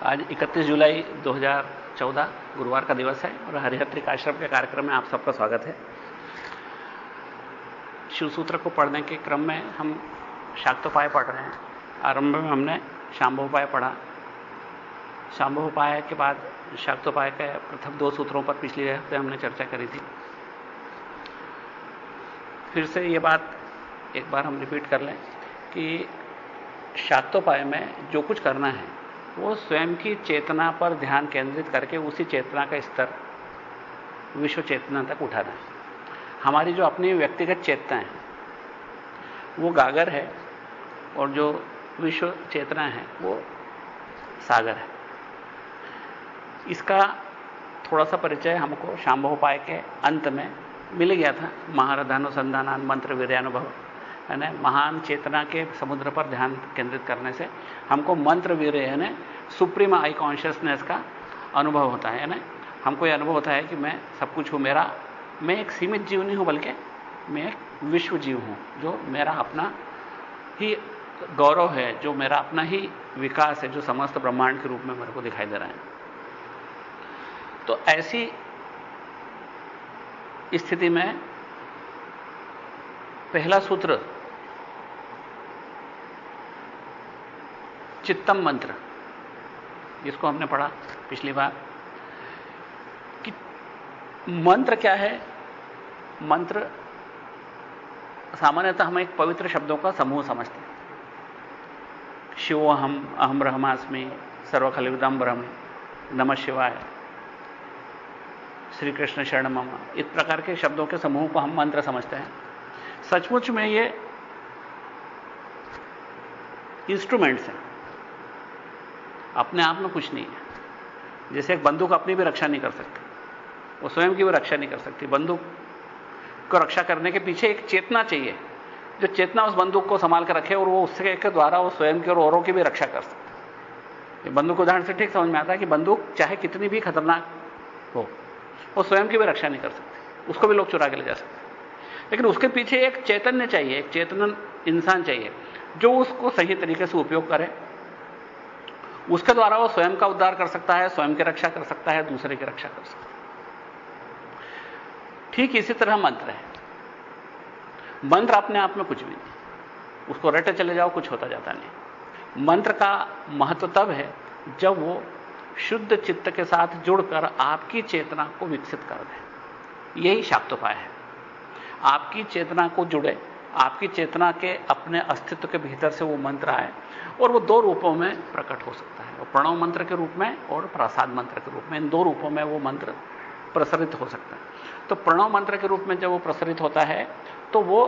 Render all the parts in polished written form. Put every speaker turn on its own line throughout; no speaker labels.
आज 31 जुलाई 2014 गुरुवार का दिवस है और हरिहत्रिक आश्रम के कार्यक्रम में आप सबका स्वागत है। शिव सूत्र को पढ़ने के क्रम में हम शाक्तोपाय पढ़ रहे हैं। आरंभ में हमने शांभोपाय पढ़ा। शांभोपाय के बाद शाक्तोपाय के प्रथम 2 सूत्रों पर पिछले हफ्ते हमने चर्चा करी थी। फिर से ये बात एक बार हम रिपीट कर लें कि शाक्तोपाय में जो कुछ करना है वो स्वयं की चेतना पर ध्यान केंद्रित करके उसी चेतना का स्तर विश्व चेतना तक उठाना है। हमारी जो अपनी व्यक्तिगत चेतना है वो गागर है और जो विश्व चेतना है वो सागर है। इसका थोड़ा सा परिचय हमको शांभोपाय के अंत में मिल गया था। महारथानुसंधानान मंत्र वीर्यानुभव, यानी महान चेतना के समुद्र पर ध्यान केंद्रित करने से हमको मंत्र वीर्य यानी सुप्रीम आई कॉन्शियसनेस का अनुभव होता है। यानी हमको यह अनुभव होता है कि मैं सब कुछ हूं, मैं एक सीमित जीव नहीं हूं बल्कि मैं एक विश्व जीव हूं, जो मेरा अपना ही गौरव है, जो मेरा अपना ही विकास है, जो समस्त ब्रह्मांड के रूप में मेरे को दिखाई दे रहा है। तो ऐसी स्थिति में पहला सूत्र चित्तम मंत्र, जिसको हमने पढ़ा पिछली बार कि मंत्र क्या है। मंत्र सामान्यतः हम एक पवित्र शब्दों का समूह समझते हैं। शिवोहम, अहम ब्रह्मास्मि, सर्वखलिविदं ब्रह्म, नमः शिवाय, श्री कृष्ण शरण मम, इस प्रकार के शब्दों के समूह को हम मंत्र समझते हैं। सचमुच में ये इंस्ट्रूमेंट्स हैं, अपने आप में कुछ नहीं है। जैसे एक बंदूक अपनी भी रक्षा नहीं कर सकती, वो स्वयं की भी रक्षा नहीं कर सकती। बंदूक को रक्षा करने के पीछे एक चेतना चाहिए, जो चेतना उस बंदूक को संभाल कर रखे और वो उसके के द्वारा वो स्वयं की और औरों की भी रक्षा कर सकते। बंदूक उदाहरण से ठीक समझ में आता है कि बंदूक चाहे कितनी भी खतरनाक हो, वो स्वयं की भी रक्षा नहीं कर सकती, उसको भी लोग चुरा के ले जा सकते। लेकिन उसके पीछे एक चैतन्य चाहिए, एक चेतन इंसान चाहिए जो उसको सही तरीके से उपयोग करे। उसके द्वारा वो स्वयं का उद्धार कर सकता है, स्वयं की रक्षा कर सकता है, दूसरे की रक्षा कर सकता है। ठीक इसी तरह मंत्र है। मंत्र अपने आप में कुछ भी नहीं, उसको रटे चले जाओ, कुछ होता जाता नहीं। मंत्र का महत्व तब है जब वो शुद्ध चित्त के साथ जुड़कर आपकी चेतना को विकसित कर दे। यही शाक्तोपाय है। आपकी चेतना को जुड़े, आपकी चेतना के अपने अस्तित्व के भीतर से वो मंत्र आए और वो 2 रूपों में प्रकट हो सकता है, वो प्रणव मंत्र के रूप में और प्रसाद मंत्र के रूप में। इन 2 रूपों में वो मंत्र प्रसरित हो सकता है। तो प्रणव मंत्र के रूप में जब वो प्रसरित होता है तो वो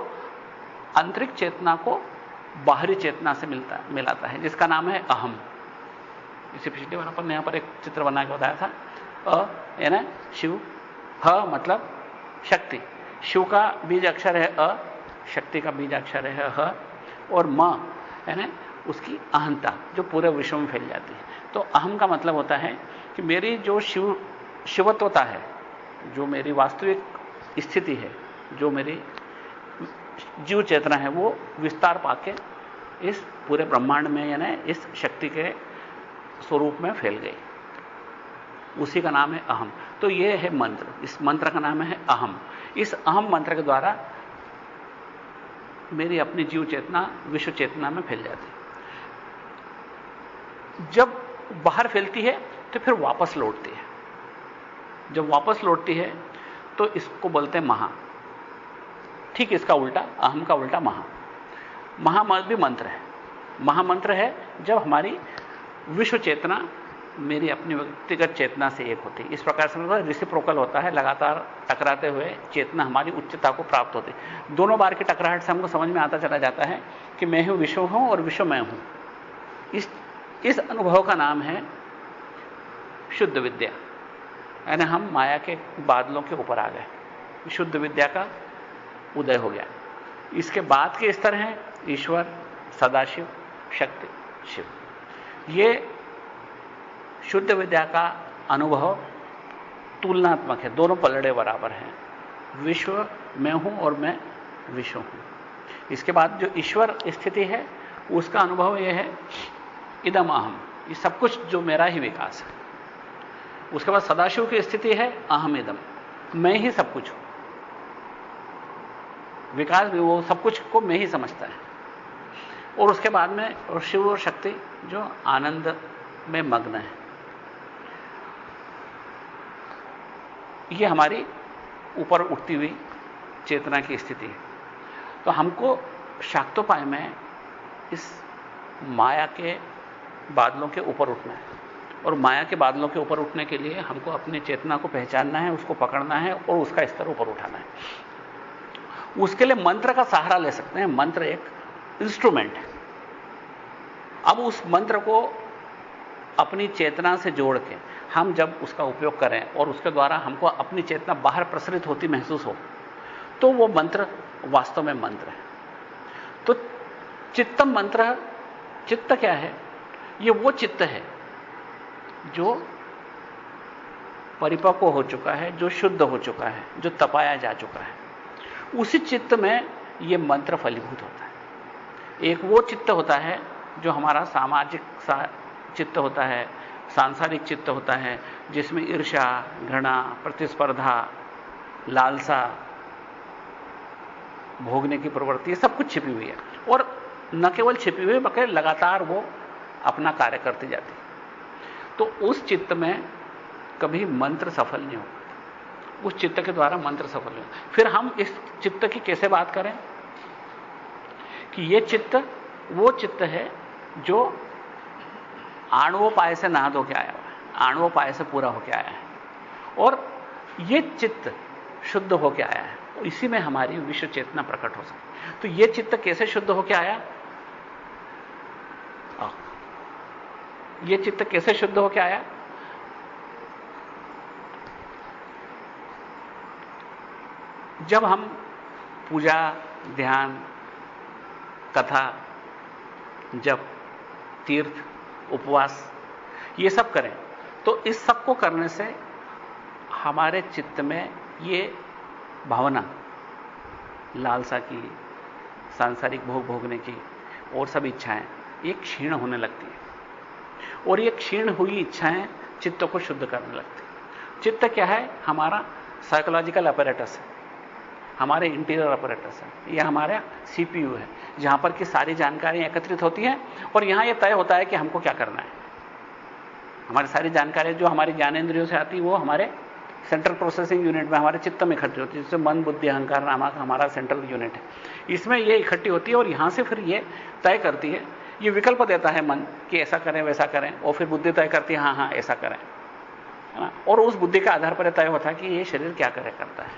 आंतरिक चेतना को बाहरी चेतना से मिलाता है, जिसका नाम है अहम। इसी पिछले बार अपन यहां पर एक चित्र बना के बताया था। अ यानी शिव, ह मतलब शक्ति। शिव का बीज अक्षर है अ, शक्ति का बीज अक्षर है ह, और म यानी उसकी अहंता जो पूरे विश्व में फैल जाती है। तो अहम का मतलब होता है कि मेरी जो शिवत्वता है, जो मेरी वास्तविक स्थिति है, जो मेरी जीव चेतना है, वो विस्तार पाके इस पूरे ब्रह्मांड में यानी इस शक्ति के स्वरूप में फैल गई। उसी का नाम है अहम। तो यह है मंत्र। इस मंत्र का नाम है अहम। इस अहम मंत्र के द्वारा मेरी अपनी जीव चेतना विश्व चेतना में फैल जाती है। जब बाहर फैलती है तो फिर वापस लौटती है। जब वापस लौटती है तो इसको बोलते हैं महा। ठीक इसका उल्टा, अहम का उल्टा महा। महा भी मंत्र है। महामंत्र है जब हमारी विश्व चेतना मेरी अपनी व्यक्तिगत चेतना से एक होती है। इस प्रकार से रिसिप्रोकल होता है, लगातार टकराते हुए चेतना हमारी उच्चता को प्राप्त होती है। दोनों बार की टकराहट से हमको समझ में आता चला जाता है कि मैं हूं विश्व हूं और विश्व मैं हूं। इस अनुभव का नाम है शुद्ध विद्या। यानी हम माया के बादलों के ऊपर आ गए, शुद्ध विद्या का उदय हो गया। इसके बाद के स्तर हैं ईश्वर, सदाशिव, शक्ति, शिव। ये शुद्ध विद्या का अनुभव तुलनात्मक है, दोनों पलड़े बराबर हैं। विश्व मैं हूं और मैं विश्व हूं। इसके बाद जो ईश्वर स्थिति है उसका अनुभव यह है इदम अहम, ये सब कुछ जो मेरा ही विकास है। उसके बाद सदाशिव की स्थिति है अहमिदम, मैं ही सब कुछ हूं। विकास भी वो सब कुछ को मैं ही समझता है। और उसके बाद में और शिव और शक्ति जो आनंद में मग्न है। ये हमारी ऊपर उठती हुई चेतना की स्थिति है। तो हमको शाक्तोपाय में इस माया के बादलों के ऊपर उठना है। और माया के बादलों के ऊपर उठने के लिए हमको अपनी चेतना को पहचानना है, उसको पकड़ना है और उसका स्तर ऊपर उठाना है। उसके लिए मंत्र का सहारा ले सकते हैं। मंत्र एक इंस्ट्रूमेंट है। अब उस मंत्र को अपनी चेतना से जोड़ के हम जब उसका उपयोग करें और उसके द्वारा हमको अपनी चेतना बाहर प्रसरित होती महसूस हो, तो वो मंत्र वास्तव में मंत्र है। तो चित्तम मंत्र, चित्त क्या है? ये वो चित्त है जो परिपक्व हो चुका है, जो शुद्ध हो चुका है, जो तपाया जा चुका है। उसी चित्त में यह मंत्र फलीभूत होता है। एक वो चित्त होता है जो हमारा सामाजिक चित्त होता है, सांसारिक चित्त होता है, जिसमें ईर्ष्या, घृणा, प्रतिस्पर्धा, लालसा, भोगने की प्रवृत्ति, सब कुछ छिपी हुई है। और न केवल छिपी हुई बल्कि लगातार वो अपना कार्य करती जाती है। तो उस चित्त में कभी मंत्र सफल नहीं होगा। उस चित्त के द्वारा मंत्र सफल नहीं होगा। फिर हम इस चित्त की कैसे बात करें कि यह चित्त वो चित्त है जो आणवोपाय से नहा धो के आया हुआ है, आणवोपाय से पूरा होके आया है। और यह चित्त शुद्ध होके आया है। इसी में हमारी विश्व चेतना प्रकट हो सकती है। तो यह चित्त कैसे शुद्ध होके आया? यह चित्त कैसे शुद्ध होके आया? जब हम पूजा, ध्यान, कथा, जप, तीर्थ, उपवास ये सब करें, तो इस सब को करने से हमारे चित्त में ये भावना, लालसा की, सांसारिक भोग भोगने की और सब इच्छाएं ये क्षीण होने लगती है। और ये क्षीण हुई इच्छाएं चित्त को शुद्ध करने लगती है। चित्त क्या है? हमारा साइकोलॉजिकल अपैरेटस है, हमारे इंटीरियर अपैरेटस है। यह हमारा सीपीयू है, जहां पर कि सारी जानकारियां एकत्रित होती हैं और यहां यह तय होता है कि हमको क्या करना है। हमारी सारी जानकारी जो हमारी ज्ञानेंद्रियों से आती है वो हमारे सेंट्रल प्रोसेसिंग यूनिट में, हमारे चित्त में इकट्ठी होती है, जिससे मन, बुद्धि, अहंकार नामक हमारा सेंट्रल यूनिट है। इसमें ये इकट्ठी होती है और यहां से फिर ये तय करती है, ये विकल्प देता है मन कि ऐसा करें वैसा करें, और फिर बुद्धि तय करती है हां ऐसा करें, है ना। और उस बुद्धि के आधार पर तय होता है कि ये शरीर क्या करे करता है,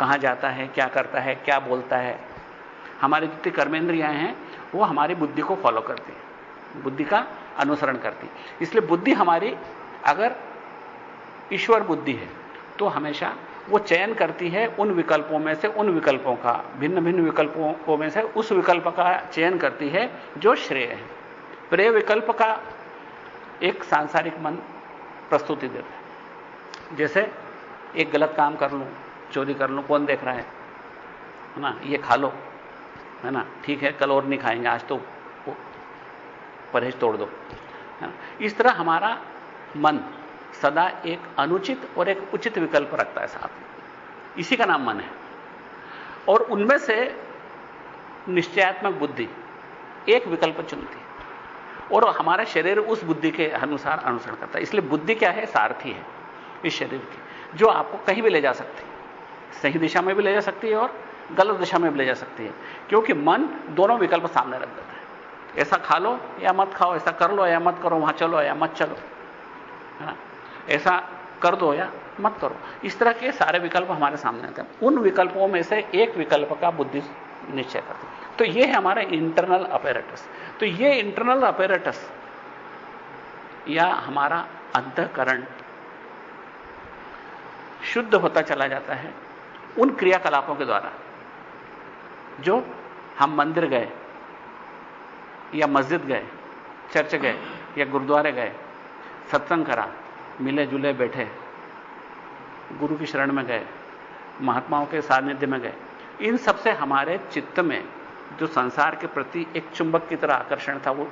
कहां जाता है, क्या करता है, क्या बोलता है। हमारी जितनी कर्मेंद्रियां हैं वो हमारी बुद्धि को फॉलो करती है, बुद्धि का अनुसरण करती है। इसलिए बुद्धि हमारी अगर ईश्वर बुद्धि है तो हमेशा वो चयन करती है उन विकल्पों में से, उन विकल्पों का, भिन्न भिन्न विकल्पों में से उस विकल्प का चयन करती है जो श्रेय है। प्रेय विकल्प का एक सांसारिक मन प्रस्तुति देता है। जैसे एक गलत काम कर लूं, चोरी कर लूं, कौन देख रहा है ना, ये खा लो, है ना, ठीक है कल और नहीं खाएंगे, आज तो परहेज तोड़ दो, है ना। इस तरह हमारा मन सदा एक अनुचित और एक उचित विकल्प रखता है साथ में, इसी का नाम मन है। और उनमें से निश्चयात्मक बुद्धि एक विकल्प चुनती है और हमारा शरीर उस बुद्धि के अनुसार अनुसरण करता है। इसलिए बुद्धि क्या है? सारथी है इस शरीर की, जो आपको कहीं भी ले जा सकती है, सही दिशा में भी ले जा सकती है और गलत दिशा में भी ले जा सकती है, क्योंकि मन दोनों विकल्प सामने रख देता है। ऐसा खा लो या मत खाओ, ऐसा कर लो या मत करो, वहां चलो या मत चलो, है ना, ऐसा कर दो या मत करो। इस तरह के सारे विकल्प हमारे सामने आते हैं। उन विकल्पों में से एक विकल्प का बुद्धि निश्चय करती है। तो यह है हमारा इंटरनल अपैरेटस। तो यह इंटरनल अपैरेटस या हमारा अंतःकरण शुद्ध होता चला जाता है उन क्रियाकलापों के द्वारा, जो हम मंदिर गए या मस्जिद गए, चर्च गए या गुरुद्वारे गए, सत्संग करा, मिले जुले बैठे, गुरु की शरण में गए, महात्माओं के सानिध्य में गए, इन सब से हमारे चित्त में जो संसार के प्रति एक चुंबक की तरह आकर्षण था वो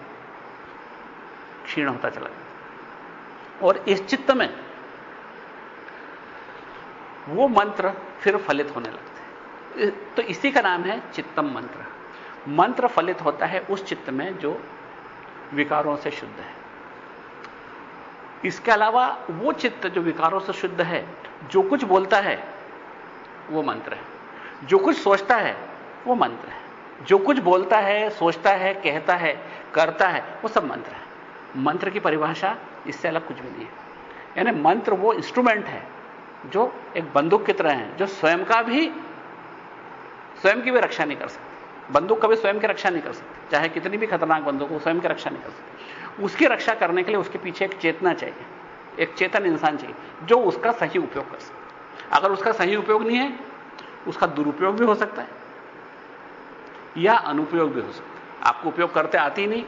क्षीण होता चला जाता। और इस चित्त में वो मंत्र फिर फलित होने लगते हैं। तो इसी का नाम है चित्तम मंत्र। मंत्र फलित होता है उस चित्त में जो विकारों से शुद्ध है। इसके अलावा वो चित्त जो विकारों से शुद्ध है, जो कुछ बोलता है वो मंत्र है, जो कुछ सोचता है वो मंत्र है, जो कुछ बोलता है, सोचता है, कहता है, करता है, वो सब मंत्र है। मंत्र की परिभाषा इससे अलग कुछ भी नहीं है। यानी मंत्र वो इंस्ट्रूमेंट है जो एक बंदूक की तरह है, जो स्वयं की भी रक्षा नहीं कर सकती। बंदूक कभी स्वयं की रक्षा नहीं कर सकती, चाहे कितनी भी खतरनाक बंदूक हो, स्वयं की रक्षा नहीं कर सकती। उसकी रक्षा करने के लिए उसके पीछे एक चेतना चाहिए, एक चेतन इंसान चाहिए जो उसका सही उपयोग कर सके। अगर उसका सही उपयोग नहीं है, उसका दुरुपयोग भी हो सकता है या अनुपयोग भी हो सकता है। आपको उपयोग करते आती ही नहीं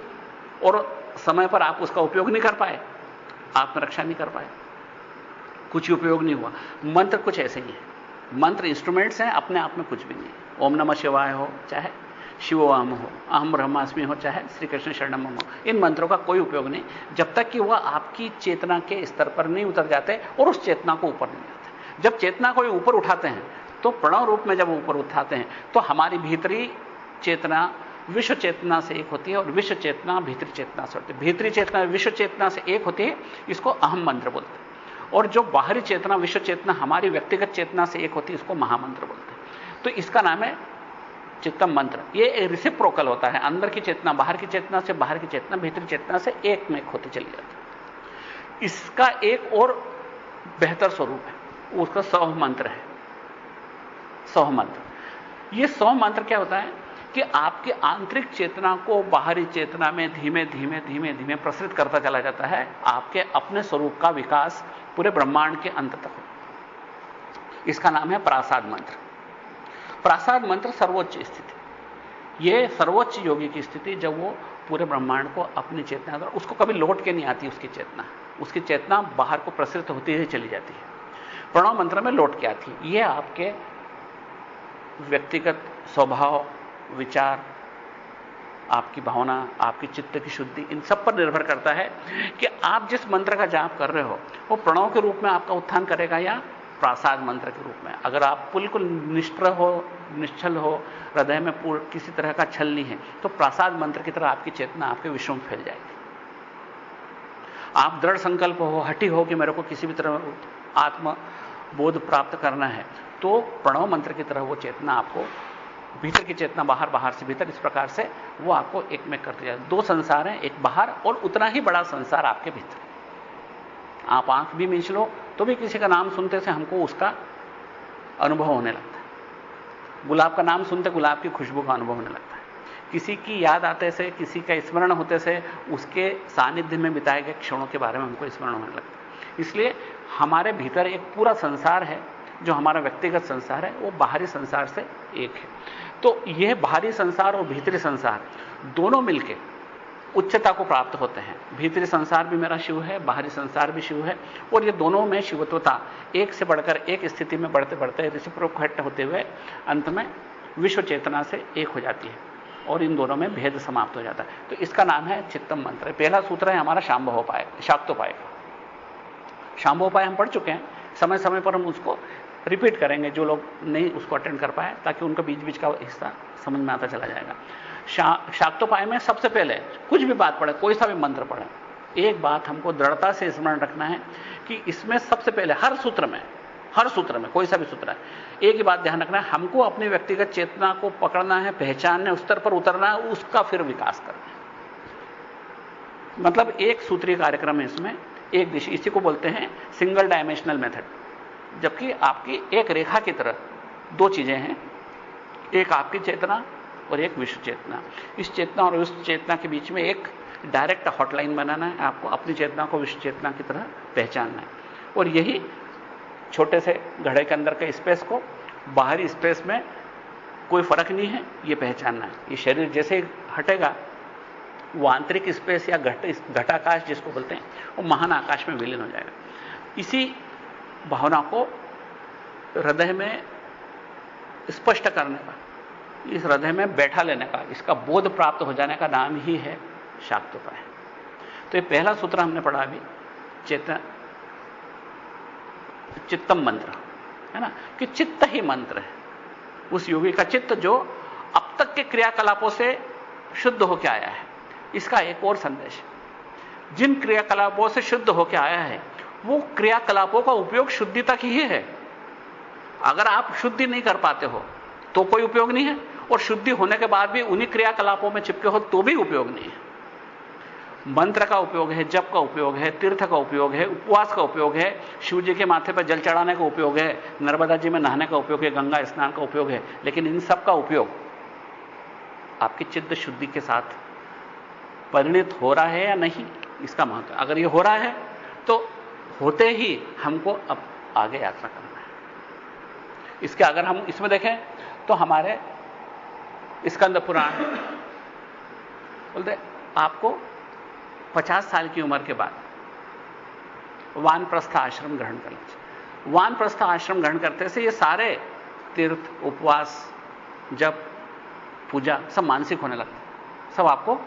और समय पर आप उसका उपयोग नहीं कर पाए, आत्मरक्षा नहीं कर पाए, कुछ उपयोग नहीं हुआ। मंत्र कुछ ऐसे ही है। मंत्र इंस्ट्रूमेंट्स हैं, अपने आप में कुछ भी नहीं। ओम नमः शिवाय हो, चाहे शिवोहम हो, अहम ब्रह्मास्मि हो, चाहे श्री कृष्ण शरणम हो, इन मंत्रों का कोई उपयोग नहीं जब तक कि वह आपकी चेतना के स्तर पर नहीं उतर जाते और उस चेतना को ऊपर नहीं लाते। जब चेतना को ऊपर उठाते हैं तो प्रणव रूप में जब ऊपर उठाते हैं तो हमारी भीतरी चेतना विश्व चेतना से एक होती है और विश्व चेतना भीतरी चेतना से होती है। भीतरी चेतना विश्व चेतना से एक होती है, इसको अहम मंत्र बोलते हैं। और जो बाहरी चेतना विश्व चेतना हमारी व्यक्तिगत चेतना से एक होती है, इसको महामंत्र बोलते हैं। तो इसका नाम है चित्तम मंत्र। ये रिसिप्रोकल होता है, अंदर की चेतना बाहर की चेतना से, बाहर की चेतना भीतरी चेतना से एक में होती चली जाती है। इसका एक और बेहतर स्वरूप है, उसका सौह मंत्र है। सौह मंत्र, ये सौह मंत्र क्या होता है कि आपकी आंतरिक चेतना को बाहरी चेतना में धीमे धीमे धीमे धीमे प्रसरित करता चला जाता है, आपके अपने स्वरूप का विकास पूरे ब्रह्मांड के अंत तक हो। इसका नाम है प्रासाद मंत्र। प्रासाद मंत्र सर्वोच्च स्थिति, यह सर्वोच्च योगी की स्थिति जब वो पूरे ब्रह्मांड को अपनी चेतना, उसको कभी लौट के नहीं आती उसकी चेतना बाहर को प्रसरित होती ही चली जाती है। प्रणव मंत्र में लौट के आती है। यह आपके व्यक्तिगत स्वभाव, विचार, आपकी भावना, आपकी चित्त की शुद्धि, इन सब पर निर्भर करता है कि आप जिस मंत्र का जाप कर रहे हो वो प्रणव के रूप में आपका उत्थान करेगा या प्रासाद मंत्र के रूप में। अगर आप बिल्कुल निष्प्रह हो, निश्चल हो, हृदय में किसी तरह का छल नहीं है, तो प्रासाद मंत्र की तरह आपकी चेतना आपके विश्व में फैल जाएगी। आप दृढ़ संकल्प हो, हठी हो कि मेरे को किसी भी तरह आत्मबोध प्राप्त करना है, तो प्रणव मंत्र की तरह वो चेतना आपको, भीतर की चेतना बाहर, बाहर से भीतर, इस प्रकार से वो आपको एक में करती जाए। दो संसार हैं, एक बाहर और उतना ही बड़ा संसार आपके भीतर। आप आंख भी मींच लो तो भी किसी का नाम सुनते से हमको उसका अनुभव होने लगता है। गुलाब का नाम सुनते गुलाब की खुशबू का अनुभव होने लगता है। किसी की याद आते से, किसी का स्मरण होते से उसके सानिध्य में बिताए गए क्षणों के बारे में हमको स्मरण होने लगता है। इसलिए हमारे भीतर एक पूरा संसार है, जो हमारा व्यक्तिगत संसार है, वो बाहरी संसार से एक है। तो यह बाहरी संसार और भीतरी संसार दोनों मिलकर उच्चता को प्राप्त होते हैं। भीतरी संसार भी मेरा शिव है, बाहरी संसार भी शिव है, और ये दोनों में शिवत्वता एक से बढ़कर एक स्थिति में बढ़ते बढ़ते रिसिप्रोकेट होते हुए अंत में विश्व चेतना से एक हो जाती है और इन दोनों में भेद समाप्त हो जाता है। तो इसका नाम है चित्तम मंत्र। पहला सूत्र है हमारा शांभवोपाय, शाक्तोपाय का। शांभवोपाय हम पढ़ चुके हैं, समय समय पर हम उसको रिपीट करेंगे, जो लोग नहीं उसको अटेंड कर पाए, ताकि उनका बीच बीच का हिस्सा समझ में आता चला जाएगा। शाक्तोपाय में सबसे पहले कुछ भी बात पढ़े, कोई सा भी मंत्र पढ़े, एक बात हमको दृढ़ता से स्मरण रखना है कि इसमें सबसे पहले हर सूत्र में कोई सा भी सूत्र है, एक ही बात ध्यान रखना है, हमको अपनी व्यक्तिगत चेतना को पकड़ना है, पहचानना है, उस स्तर पर उतरना है, उसका फिर विकास करना है। मतलब एक सूत्रीय कार्यक्रम है इसमें, एक दिशा, इसी को बोलते हैं सिंगल डायमेंशनल मेथड। जबकि आपकी एक रेखा की तरह दो चीजें हैं, एक आपकी चेतना और एक विश्व चेतना। इस चेतना और विश्व चेतना के बीच में एक डायरेक्ट हॉटलाइन बनाना है, आपको अपनी चेतना को विश्व चेतना की तरह पहचानना है। और यही छोटे से घड़े के अंदर के स्पेस को बाहरी स्पेस में कोई फर्क नहीं है, ये पहचानना है। ये शरीर जैसे हटेगा, वो आंतरिक स्पेस या घटाकाश जिसको बोलते हैं, वो महान आकाश में विलीन हो जाएगा। इसी भावना को हृदय में स्पष्ट करने का, इस हृदय में बैठा लेने का, इसका बोध प्राप्त हो जाने का नाम ही है शाक्तोपाय। तो ये पहला सूत्र हमने पढ़ा अभी, चित्तम मंत्र, है ना, कि चित्त ही मंत्र है। उस योगी का चित्त जो अब तक के क्रियाकलापों से शुद्ध होकर आया है। इसका एक और संदेश, जिन क्रियाकलापों से शुद्ध होकर आया है वो क्रियाकलापों का उपयोग शुद्धि तक ही है। अगर आप शुद्धि नहीं कर पाते हो तो कोई उपयोग नहीं है, और शुद्धि होने के बाद भी उन्हीं क्रियाकलापों में चिपके हो तो भी उपयोग नहीं है। मंत्र का उपयोग है, जप का उपयोग है, तीर्थ का उपयोग है, उपवास का उपयोग है, शिव जी के माथे पर जल चढ़ाने का उपयोग है, नर्मदा जी में नहाने का उपयोग है, गंगा स्नान का उपयोग है। लेकिन इन सब का उपयोग आपकी चित्त शुद्धि के साथ परिणित हो रहा है या नहीं, इसका महत्व। अगर यह हो रहा है तो होते ही हमको अब आगे यात्रा करना है। इसके अगर हम इसमें देखें तो हमारे स्कंद पुराण बोलते आपको 50 साल की उम्र के बाद वानप्रस्थ आश्रम ग्रहण करना चाहिए। वानप्रस्थ आश्रम ग्रहण करते से ये सारे तीर्थ, उपवास, जप, पूजा सब मानसिक होने लगते, सब आपको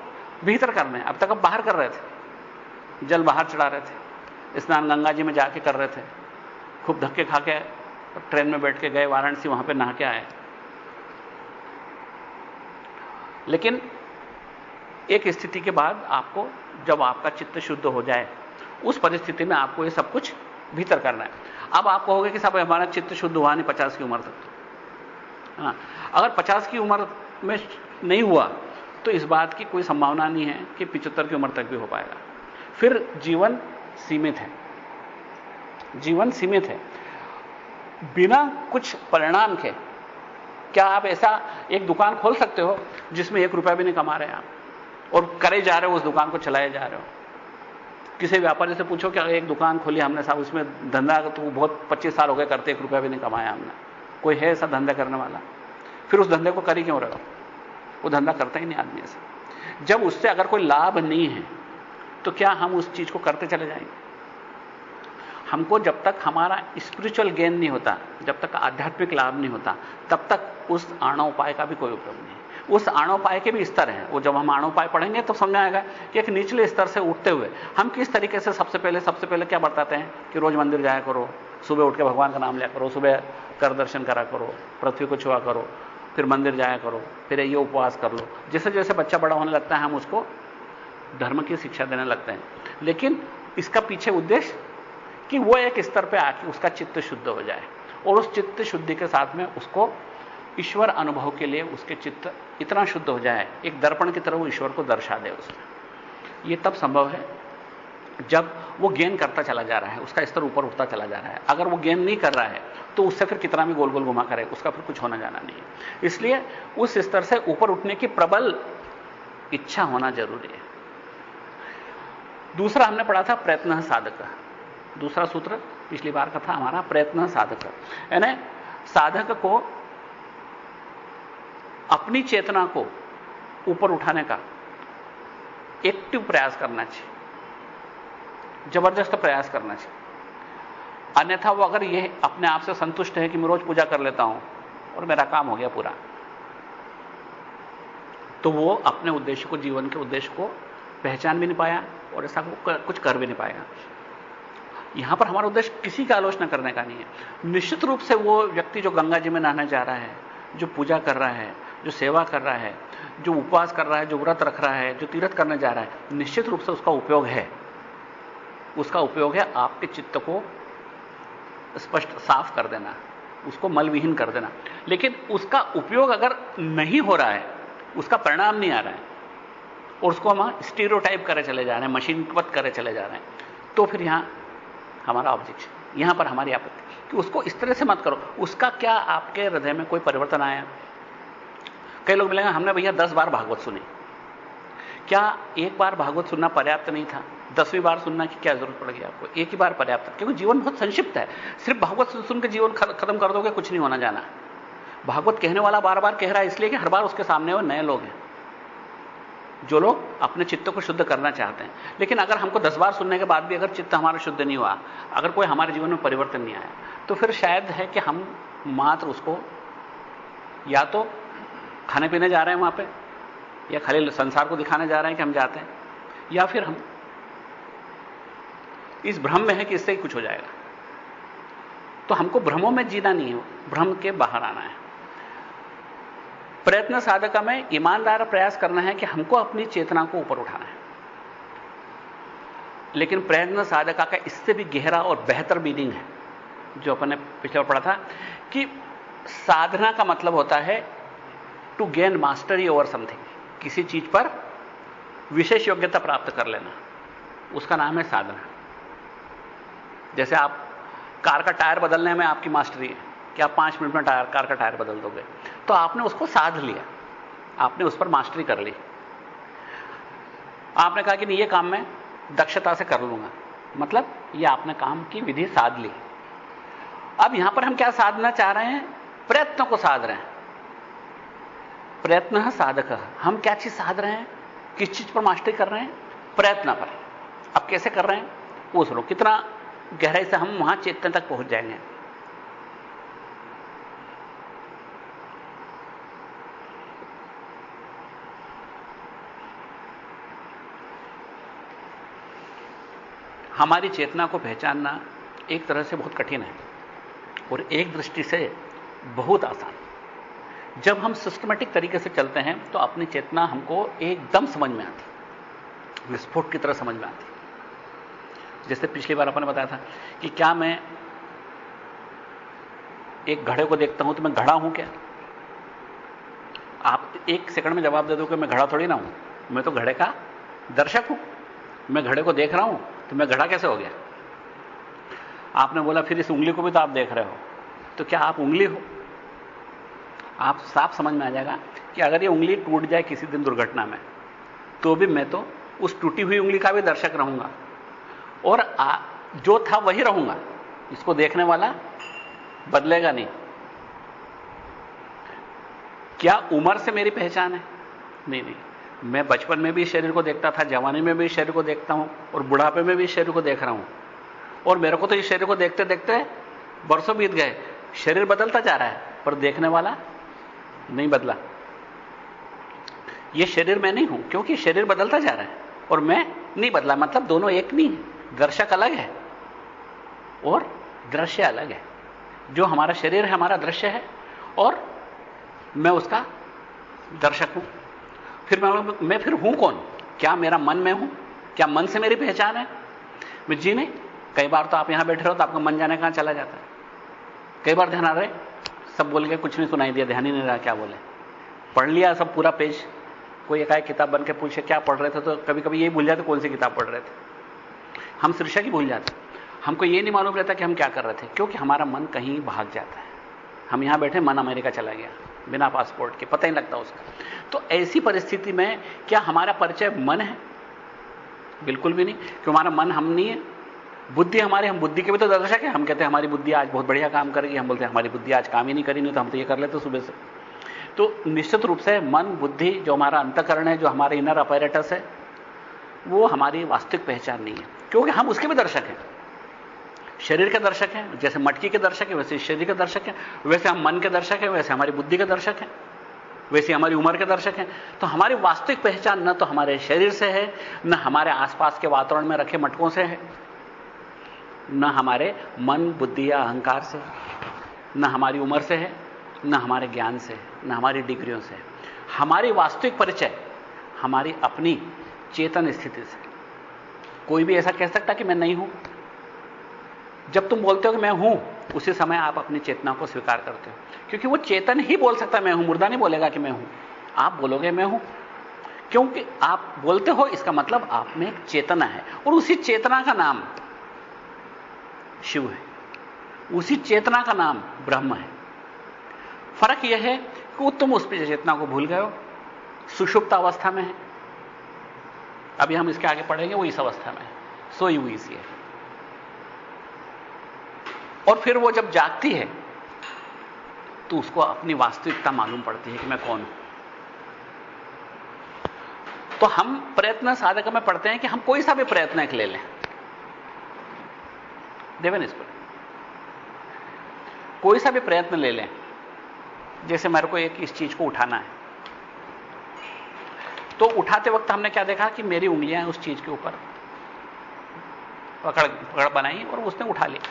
भीतर करने हैं। अब तक आप बाहर कर रहे थे, जल बाहर चढ़ा रहे थे, स्नान गंगा जी में जाके कर रहे थे, खूब धक्के खा के ट्रेन में बैठ के गए वाराणसी, वहां पे नहा के आए। लेकिन एक स्थिति के बाद आपको, जब आपका चित्त शुद्ध हो जाए, उस परिस्थिति में आपको ये सब कुछ भीतर करना है। अब आप कहोगे कि साहब हमारा चित्त शुद्ध हुआ नहीं 50 की उम्र तक, है ना। अगर 50 की उम्र में नहीं हुआ तो इस बात की कोई संभावना नहीं है कि 75 की उम्र तक भी हो पाएगा। फिर जीवन सीमित है, जीवन सीमित है। बिना कुछ परिणाम के क्या आप ऐसा एक दुकान खोल सकते हो जिसमें 1 रुपया भी नहीं कमा रहे हैं आप, और करे जा रहे हो, उस दुकान को चलाए जा रहे हो? किसी व्यापारी से पूछो कि एक दुकान खोली हमने साहब, उसमें धंधा तो बहुत 25 साल हो गए करते, 1 रुपया भी नहीं कमाया हमने, कोई है ऐसा धंधा करने वाला? फिर उस धंधे को कर ही क्यों रहे हो? वो धंधा करता ही नहीं आदमी ऐसा। जब उससे अगर कोई लाभ नहीं है तो क्या हम उस चीज को करते चले जाएंगे? हमको जब तक हमारा स्पिरिचुअल गेन नहीं होता, जब तक आध्यात्मिक लाभ नहीं होता, तब तक उस आणोपाय का भी कोई उपयोग नहीं है। उस आणोपाय के भी स्तर हैं, वो जब हम आणोपाय पढ़ेंगे तो समझ आएगा कि एक निचले स्तर से उठते हुए हम किस तरीके से सबसे पहले क्या बताते हैं कि रोज मंदिर जाया करो, सुबह उठ के भगवान का नाम लिया करो, सुबह कर दर्शन करा करो, पृथ्वी को छुआ करो, फिर मंदिर जाया करो, फिर ये उपवास कर लो। जैसे जैसे बच्चा बड़ा होने लगता है हम उसको धर्म की शिक्षा देने लगते हैं, लेकिन इसका पीछे उद्देश्य कि वो एक स्तर पे आके उसका चित्त शुद्ध हो जाए, और उस चित्त शुद्धि के साथ में उसको ईश्वर अनुभव के लिए उसके चित्त इतना शुद्ध हो जाए, एक दर्पण की तरह वो ईश्वर को दर्शा दे उसमें। ये तब संभव है जब वो गेन करता चला जा रहा है, उसका स्तर ऊपर उठता चला जा रहा है। अगर वो गेन नहीं कर रहा है तो उससे फिर कितना भी गोल गोल घुमा करे, उसका फिर कुछ होना जाना नहीं है। इसलिए उस स्तर से ऊपर उठने की प्रबल इच्छा होना जरूरी है। दूसरा हमने पढ़ा था प्रयत्न साधक। दूसरा सूत्र पिछली बार का था हमारा प्रयत्न साधक, यानी साधक को अपनी चेतना को ऊपर उठाने का एक्टिव प्रयास करना चाहिए, जबरदस्त प्रयास करना चाहिए। अन्यथा वो अगर ये अपने आप से संतुष्ट है कि मैं रोज पूजा कर लेता हूं और मेरा काम हो गया पूरा, तो वो अपने उद्देश्य को, जीवन के उद्देश्य को पहचान भी नहीं पाया और ऐसा कुछ कर भी नहीं पाएगा। यहां पर हमारा उद्देश्य किसी का आलोचना करने का नहीं है। निश्चित रूप से वो व्यक्ति जो गंगा जी में नहाने जा रहा है, जो पूजा कर रहा है, जो सेवा कर रहा है, जो उपवास कर रहा है, जो व्रत रख रहा है, जो तीर्थ करने जा रहा है, निश्चित रूप से उसका उपयोग है। उसका उपयोग है आपके चित्त को स्पष्ट साफ कर देना, उसको मलविहीन कर देना। लेकिन उसका उपयोग अगर नहीं हो रहा है, उसका परिणाम नहीं आ रहा है, और उसको हम स्टीरियोटाइप करे चले जा रहे हैं, मशीनवत करे चले जा रहे हैं, तो फिर यहां हमारा ऑब्जेक्शन, यहां पर हमारी आपत्ति कि उसको इस तरह से मत करो। उसका क्या आपके हृदय में कोई परिवर्तन आया? कई लोग मिलेंगे हमने भैया 10 बार भागवत सुनी। क्या एक बार भागवत सुनना पर्याप्त नहीं था? 10वीं बार सुनना की क्या जरूरत पड़ेगी आपको? एक ही बार पर्याप्त है, क्योंकि जीवन बहुत संक्षिप्त है। सिर्फ भागवत सुन के जीवन खत्म कर दोगे, कुछ नहीं होना जाना। भागवत कहने वाला बार बार कह रहा है इसलिए कि हर बार उसके सामने वो नए लोग हैं, जो लोग अपने चित्त को शुद्ध करना चाहते हैं। लेकिन अगर हमको 10 बार सुनने के बाद भी अगर चित्त हमारा शुद्ध नहीं हुआ, अगर कोई हमारे जीवन में परिवर्तन नहीं आया, तो फिर शायद है कि हम मात्र उसको या तो खाने पीने जा रहे हैं वहां पे, या खाली संसार को दिखाने जा रहे हैं कि हम जाते हैं, या फिर हम इस भ्रम में है कि इससे ही कुछ हो जाएगा। तो हमको भ्रमों में जीना नहीं है, भ्रम के बाहर आना है। प्रयत्न साधका में ईमानदार प्रयास करना है कि हमको अपनी चेतना को ऊपर उठाना है। लेकिन प्रयत्न साधका का इससे भी गहरा और बेहतर मीनिंग है, जो अपन ने पिछले बार पढ़ा था कि साधना का मतलब होता है to gain mastery over something, किसी चीज पर विशेष योग्यता प्राप्त कर लेना, उसका नाम है साधना। जैसे आप कार का टायर बदलने में आपकी मास्टरी है कि आप 5 मिनट में कार का टायर बदल दोगे, तो आपने उसको साध लिया, आपने उस पर मास्टरी कर ली। आपने कहा कि नहीं, ये काम मैं दक्षता से कर लूंगा, मतलब ये आपने काम की विधि साध ली। अब यहां पर हम क्या साधना चाह रहे हैं? प्रयत्न को साध रहे हैं। प्रयत्न साधक, हम क्या चीज साध रहे हैं? किस चीज पर मास्टरी कर रहे हैं? प्रयत्न पर। अब कैसे कर रहे हैं वो सुनो, कितना गहराई से हम वहां चेतन तक पहुंच जाएंगे। हमारी चेतना को पहचानना एक तरह से बहुत कठिन है और एक दृष्टि से बहुत आसान। जब हम सिस्टमैटिक तरीके से चलते हैं तो अपनी चेतना हमको एकदम समझ में आती, विस्फोट की तरह समझ में आती। जैसे पिछली बार अपन ने बताया था कि क्या मैं एक घड़े को देखता हूं तो मैं घड़ा हूं क्या? आप एक सेकंड में जवाब दे दो कि मैं घड़ा थोड़ी ना हूं, मैं तो घड़े का दर्शक हूं। मैं घड़े को देख रहा हूं तो मैं घड़ा कैसे हो गया? आपने बोला फिर इस उंगली को भी तो आप देख रहे हो, तो क्या आप उंगली हो? आप साफ समझ में आ जाएगा कि अगर ये उंगली टूट जाए किसी दिन दुर्घटना में, तो भी मैं तो उस टूटी हुई उंगली का भी दर्शक रहूंगा और जो था वही रहूंगा, इसको देखने वाला बदलेगा नहीं। क्या उम्र से मेरी पहचान है? नहीं नहीं, मैं बचपन में भी शरीर को देखता था, जवानी में भी शरीर को देखता हूं और बुढ़ापे में भी शरीर को देख रहा हूं। और मेरे को तो इस शरीर को देखते देखते वर्षों बीत गए। शरीर बदलता जा रहा है पर देखने वाला नहीं बदला। यह शरीर मैं नहीं हूं, क्योंकि शरीर बदलता जा रहा है और मैं नहीं बदला। मतलब दोनों एक नहीं है, दर्शक अलग है और दृश्य अलग है। जो हमारा शरीर है हमारा दृश्य है और मैं उसका दर्शक हूं। फिर मैं फिर हूं कौन? क्या मेरा मन में हूं? क्या मन से मेरी पहचान है? मैं जी नहीं। कई बार तो आप यहां बैठे रहो तो आपका मन जाने कहां चला जाता है। कई बार ध्यान आ रहे, सब बोल के कुछ नहीं सुनाई दिया, ध्यान ही नहीं रहा क्या बोले। पढ़ लिया सब पूरा पेज, कोई एकाएक किताब बन के पूछे क्या पढ़ रहे थे, तो कभी कभी यही भूल जाते कौन सी किताब पढ़ रहे थे। हम शीर्षक ही भूल जाते, हमको ये नहीं मालूम रहता कि हम क्या कर रहे थे, क्योंकि हमारा मन कहीं भाग जाता है। हम यहां बैठे, मन अमेरिका चला गया बिना पासपोर्ट के, पता ही नहीं लगता उसका। तो ऐसी परिस्थिति में क्या हमारा परिचय मन है? बिल्कुल भी नहीं, क्योंकि हमारा मन हम नहीं है। बुद्धि हमारी, हम बुद्धि के भी तो दर्शक है। हम कहते हैं हमारी बुद्धि आज बहुत बढ़िया काम करेगी, हम बोलते हैं हमारी बुद्धि आज काम ही नहीं करी, नहीं तो हम तो ये कर लेते सुबह से। तो निश्चित रूप से मन, बुद्धि, जो हमारा अंतःकरण है, जो हमारे इनर अपैरेटस है, वो हमारी वास्तविक पहचान नहीं है, क्योंकि हम उसके भी दर्शक हैं। शरीर के दर्शक हैं, जैसे मटकी के दर्शक है वैसे शरीर के दर्शक हैं, वैसे हम मन के दर्शक हैं, वैसे हमारी बुद्धि के दर्शक हैं, वैसे हमारी उम्र के दर्शक हैं। तो हमारी वास्तविक पहचान न तो हमारे शरीर से है, न हमारे आसपास के वातावरण में रखे मटकों से है, न हमारे मन, बुद्धि या अहंकार से, न हमारी उम्र से है, न हमारे ज्ञान से, न हमारी डिग्रियों से। हमारी वास्तविक परिचय हमारी अपनी चेतन स्थिति से। कोई भी ऐसा कह सकता कि मैं नहीं हूं? जब तुम बोलते हो कि मैं हूं, उसी समय आप अपनी चेतना को स्वीकार करते हो, क्योंकि वो चेतन ही बोल सकता है मैं हूं। मुर्दा नहीं बोलेगा कि मैं हूं, आप बोलोगे मैं हूं, क्योंकि आप बोलते हो, इसका मतलब आप में एक चेतना है और उसी चेतना का नाम शिव है, उसी चेतना का नाम ब्रह्म है। फर्क यह है कि तुम उस चेतना को भूल गए हो, सुषुप्त अवस्था में है। अभी हम इसके आगे पढ़ेंगे, वो इस अवस्था में है, सोई हुई सी है। और फिर वो जब जागती है तो उसको अपनी वास्तविकता मालूम पड़ती है कि मैं कौन हूं। तो हम प्रयत्न साधक में पढ़ते हैं कि हम कोई सा भी प्रयत्न एक ले लें, देवेन इस पर कोई सा भी प्रयत्न ले लें। जैसे मेरे को इस चीज को उठाना है, तो उठाते वक्त हमने क्या देखा कि मेरी उंगलियां उस चीज के ऊपर पकड़ बनाई और उसने उठा लिया।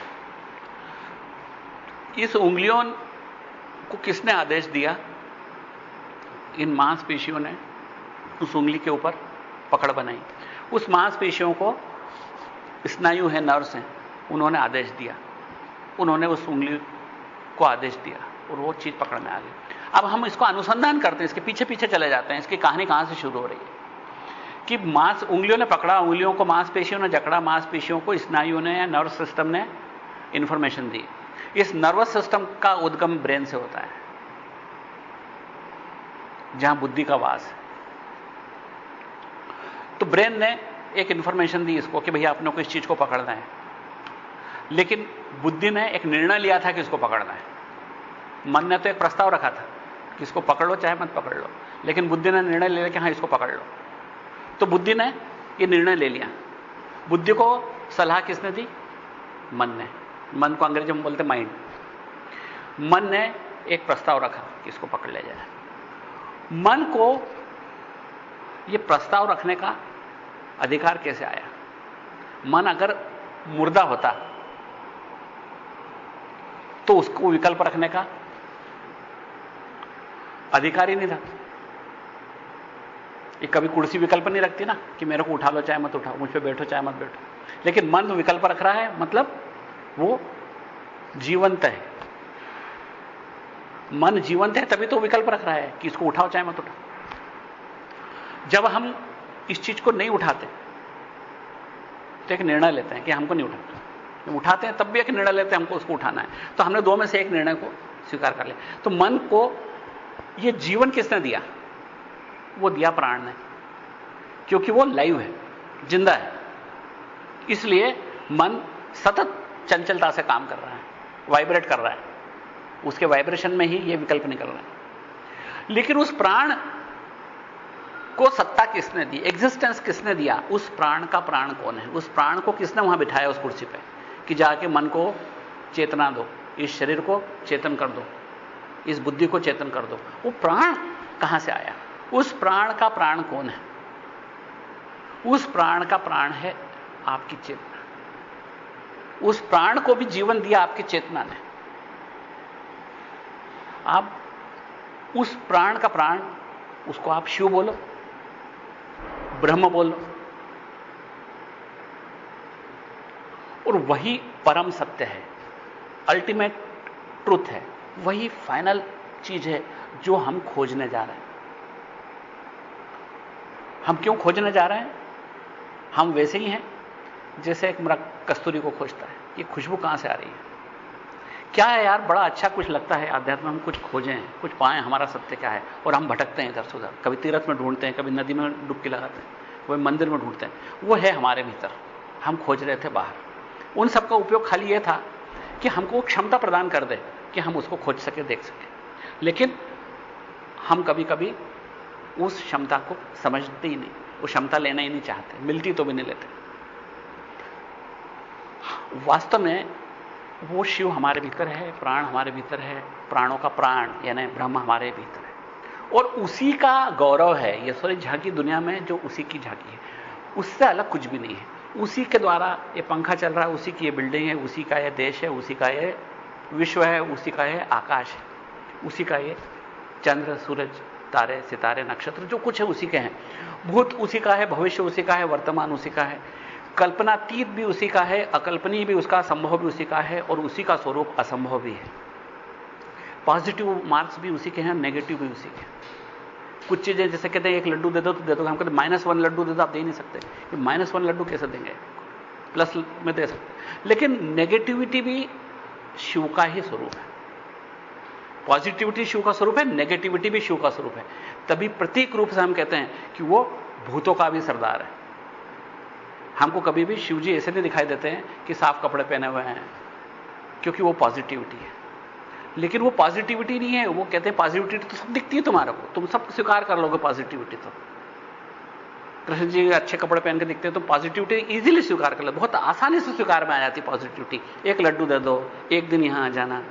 इस उंगलियों को किसने आदेश दिया? इन मांसपेशियों ने उस उंगली के ऊपर पकड़ बनाई। उस मांसपेशियों को स्नायु है, नर्व्स हैं, उन्होंने आदेश दिया, उन्होंने उस उंगली को आदेश दिया और वो चीज पकड़ में आ गई। अब हम इसको अनुसंधान करते हैं, इसके पीछे पीछे चले जाते हैं, इसकी कहानी कहां से शुरू हो रही है कि उंगलियों ने पकड़ा, उंगलियों को मांसपेशियों ने जकड़ा, मांसपेशियों को स्नायु ने या नर्व सिस्टम ने इंफॉर्मेशन दी। इस नर्वस सिस्टम का उद्गम ब्रेन से होता है, जहां बुद्धि का वास है। तो ब्रेन ने एक इंफॉर्मेशन दी इसको कि भैया अपने को इस चीज को पकड़ना है, लेकिन बुद्धि ने एक निर्णय लिया था कि इसको पकड़ना है। मन ने तो एक प्रस्ताव रखा था कि इसको पकड़ लो चाहे मत पकड़ लो, लेकिन बुद्धि ने निर्णय ले लिया कि हां इसको पकड़ लो। तो बुद्धि ने ये निर्णय ले लिया। बुद्धि को सलाह किसने दी? मन ने। मन को अंग्रेजी में बोलते माइंड। मन ने एक प्रस्ताव रखा कि इसको पकड़ ले जाए। मन को यह प्रस्ताव रखने का अधिकार कैसे आया? मन अगर मुर्दा होता तो उसको विकल्प रखने का अधिकार ही नहीं था। ये कभी कुर्सी विकल्प नहीं रखती ना कि मेरे को उठा लो चाहे मत उठाओ, मुझ पे बैठो चाहे मत बैठो, लेकिन मन विकल्प रख रहा है, मतलब वो जीवंत है। मन जीवंत है तभी तो विकल्प रख रहा है कि इसको उठाओ चाहे मत उठाओ। जब हम इस चीज को नहीं उठाते तो एक निर्णय लेते हैं कि हमको नहीं उठाना, उठाते हैं तब भी एक निर्णय लेते हैं हमको उसको उठाना है, तो हमने दो में से एक निर्णय को स्वीकार कर लिया। तो मन को यह जीवन किसने दिया? वो दिया प्राण ने, क्योंकि वो लाइव है, जिंदा है। इसलिए मन सतत चंचलता से काम कर रहा है, वाइब्रेट कर रहा है, उसके वाइब्रेशन में ही ये विकल्प निकल रहा है। लेकिन उस प्राण को सत्ता किसने दी? एग्जिस्टेंस किसने दिया? उस प्राण का प्राण कौन है? उस प्राण को किसने वहां बिठाया उस कुर्सी पे कि जाके मन को चेतना दो, इस शरीर को चेतन कर दो, इस बुद्धि को चेतन कर दो? वो प्राण कहां से आया? उस प्राण का प्राण कौन है? उस प्राण का प्राण है आपकी चेतना। उस प्राण को भी जीवन दिया आपकी चेतना ने। आप उस प्राण का प्राण, उसको आप शिव बोलो, ब्रह्म बोलो, और वही परम सत्य है, अल्टीमेट ट्रुथ है, वही फाइनल चीज है जो हम खोजने जा रहे हैं। हम क्यों खोजने जा रहे हैं? हम वैसे ही हैं जैसे एक मृग कस्तूरी को खोजता है कि खुशबू कहां से आ रही है, क्या है यार, बड़ा अच्छा कुछ लगता है अध्यात्म, हम कुछ खोजें, कुछ पाएं, हमारा सत्य क्या है, और हम भटकते हैं इधर से उधर, कभी तीर्थ में ढूंढते हैं, कभी नदी में डुबकी लगाते हैं, कभी मंदिर में ढूंढते हैं। वो है हमारे भीतर, हम खोज रहे थे बाहर। उन सबका उपयोग खाली यह था कि हमको क्षमता प्रदान कर दे कि हम उसको खोज सके, देख सके। लेकिन हम कभी कभी उस क्षमता को समझते ही नहीं, वो क्षमता लेना ही नहीं चाहते, मिलती तो भी नहीं लेते। वास्तव में वो शिव हमारे भीतर है, प्राण हमारे भीतर है, प्राणों का प्राण यानी ब्रह्म हमारे भीतर है, और उसी का गौरव है ये सारी झांकी दुनिया में, जो उसी की झांकी है, उससे अलग कुछ भी नहीं है। उसी के द्वारा ये पंखा चल रहा है, उसी की ये बिल्डिंग है, उसी का ये देश है, उसी का ये विश्व है, उसी का ये आकाश है, उसी का ये चंद्र, सूरज, तारे, सितारे, नक्षत्र, जो कुछ है उसी के हैं। भूत उसी का है, भविष्य उसी का है, वर्तमान उसी का है, कल्पनातीत भी उसी का है, अकल्पनीय भी उसका, संभव भी उसी का है, और उसी का स्वरूप असंभव भी है। पॉजिटिव मार्क्स भी उसी के हैं, नेगेटिव भी उसी के हैं। कुछ चीजें जैसे कहते हैं एक लड्डू दे दो तो दे दो, हम कहते -1 लड्डू दे दो, आप दे ही नहीं सकते, कि -1 लड्डू कैसे देंगे, प्लस में दे सकते। लेकिन नेगेटिविटी भी शिव का ही स्वरूप है, पॉजिटिविटी शिव का स्वरूप है, नेगेटिविटी भी शिव का स्वरूप है। तभी प्रतीक रूप से हम कहते हैं कि वो भूतों का भी सरदार है। हमको कभी भी शिव जी ऐसे नहीं दिखाई देते हैं कि साफ कपड़े पहने हुए हैं, क्योंकि वो पॉजिटिविटी है। लेकिन वो पॉजिटिविटी नहीं है, वो कहते हैं पॉजिटिविटी तो सब दिखती है तुम्हारे को, तुम सब स्वीकार कर लोगे पॉजिटिविटी। तो कृष्ण जी अच्छे कपड़े पहन के दिखते हैं तो पॉजिटिविटी इजीली स्वीकार कर लो, बहुत आसानी से स्वीकार में आ जाती पॉजिटिविटी। एक लड्डू दे दो, एक दिन यहां आ जाना,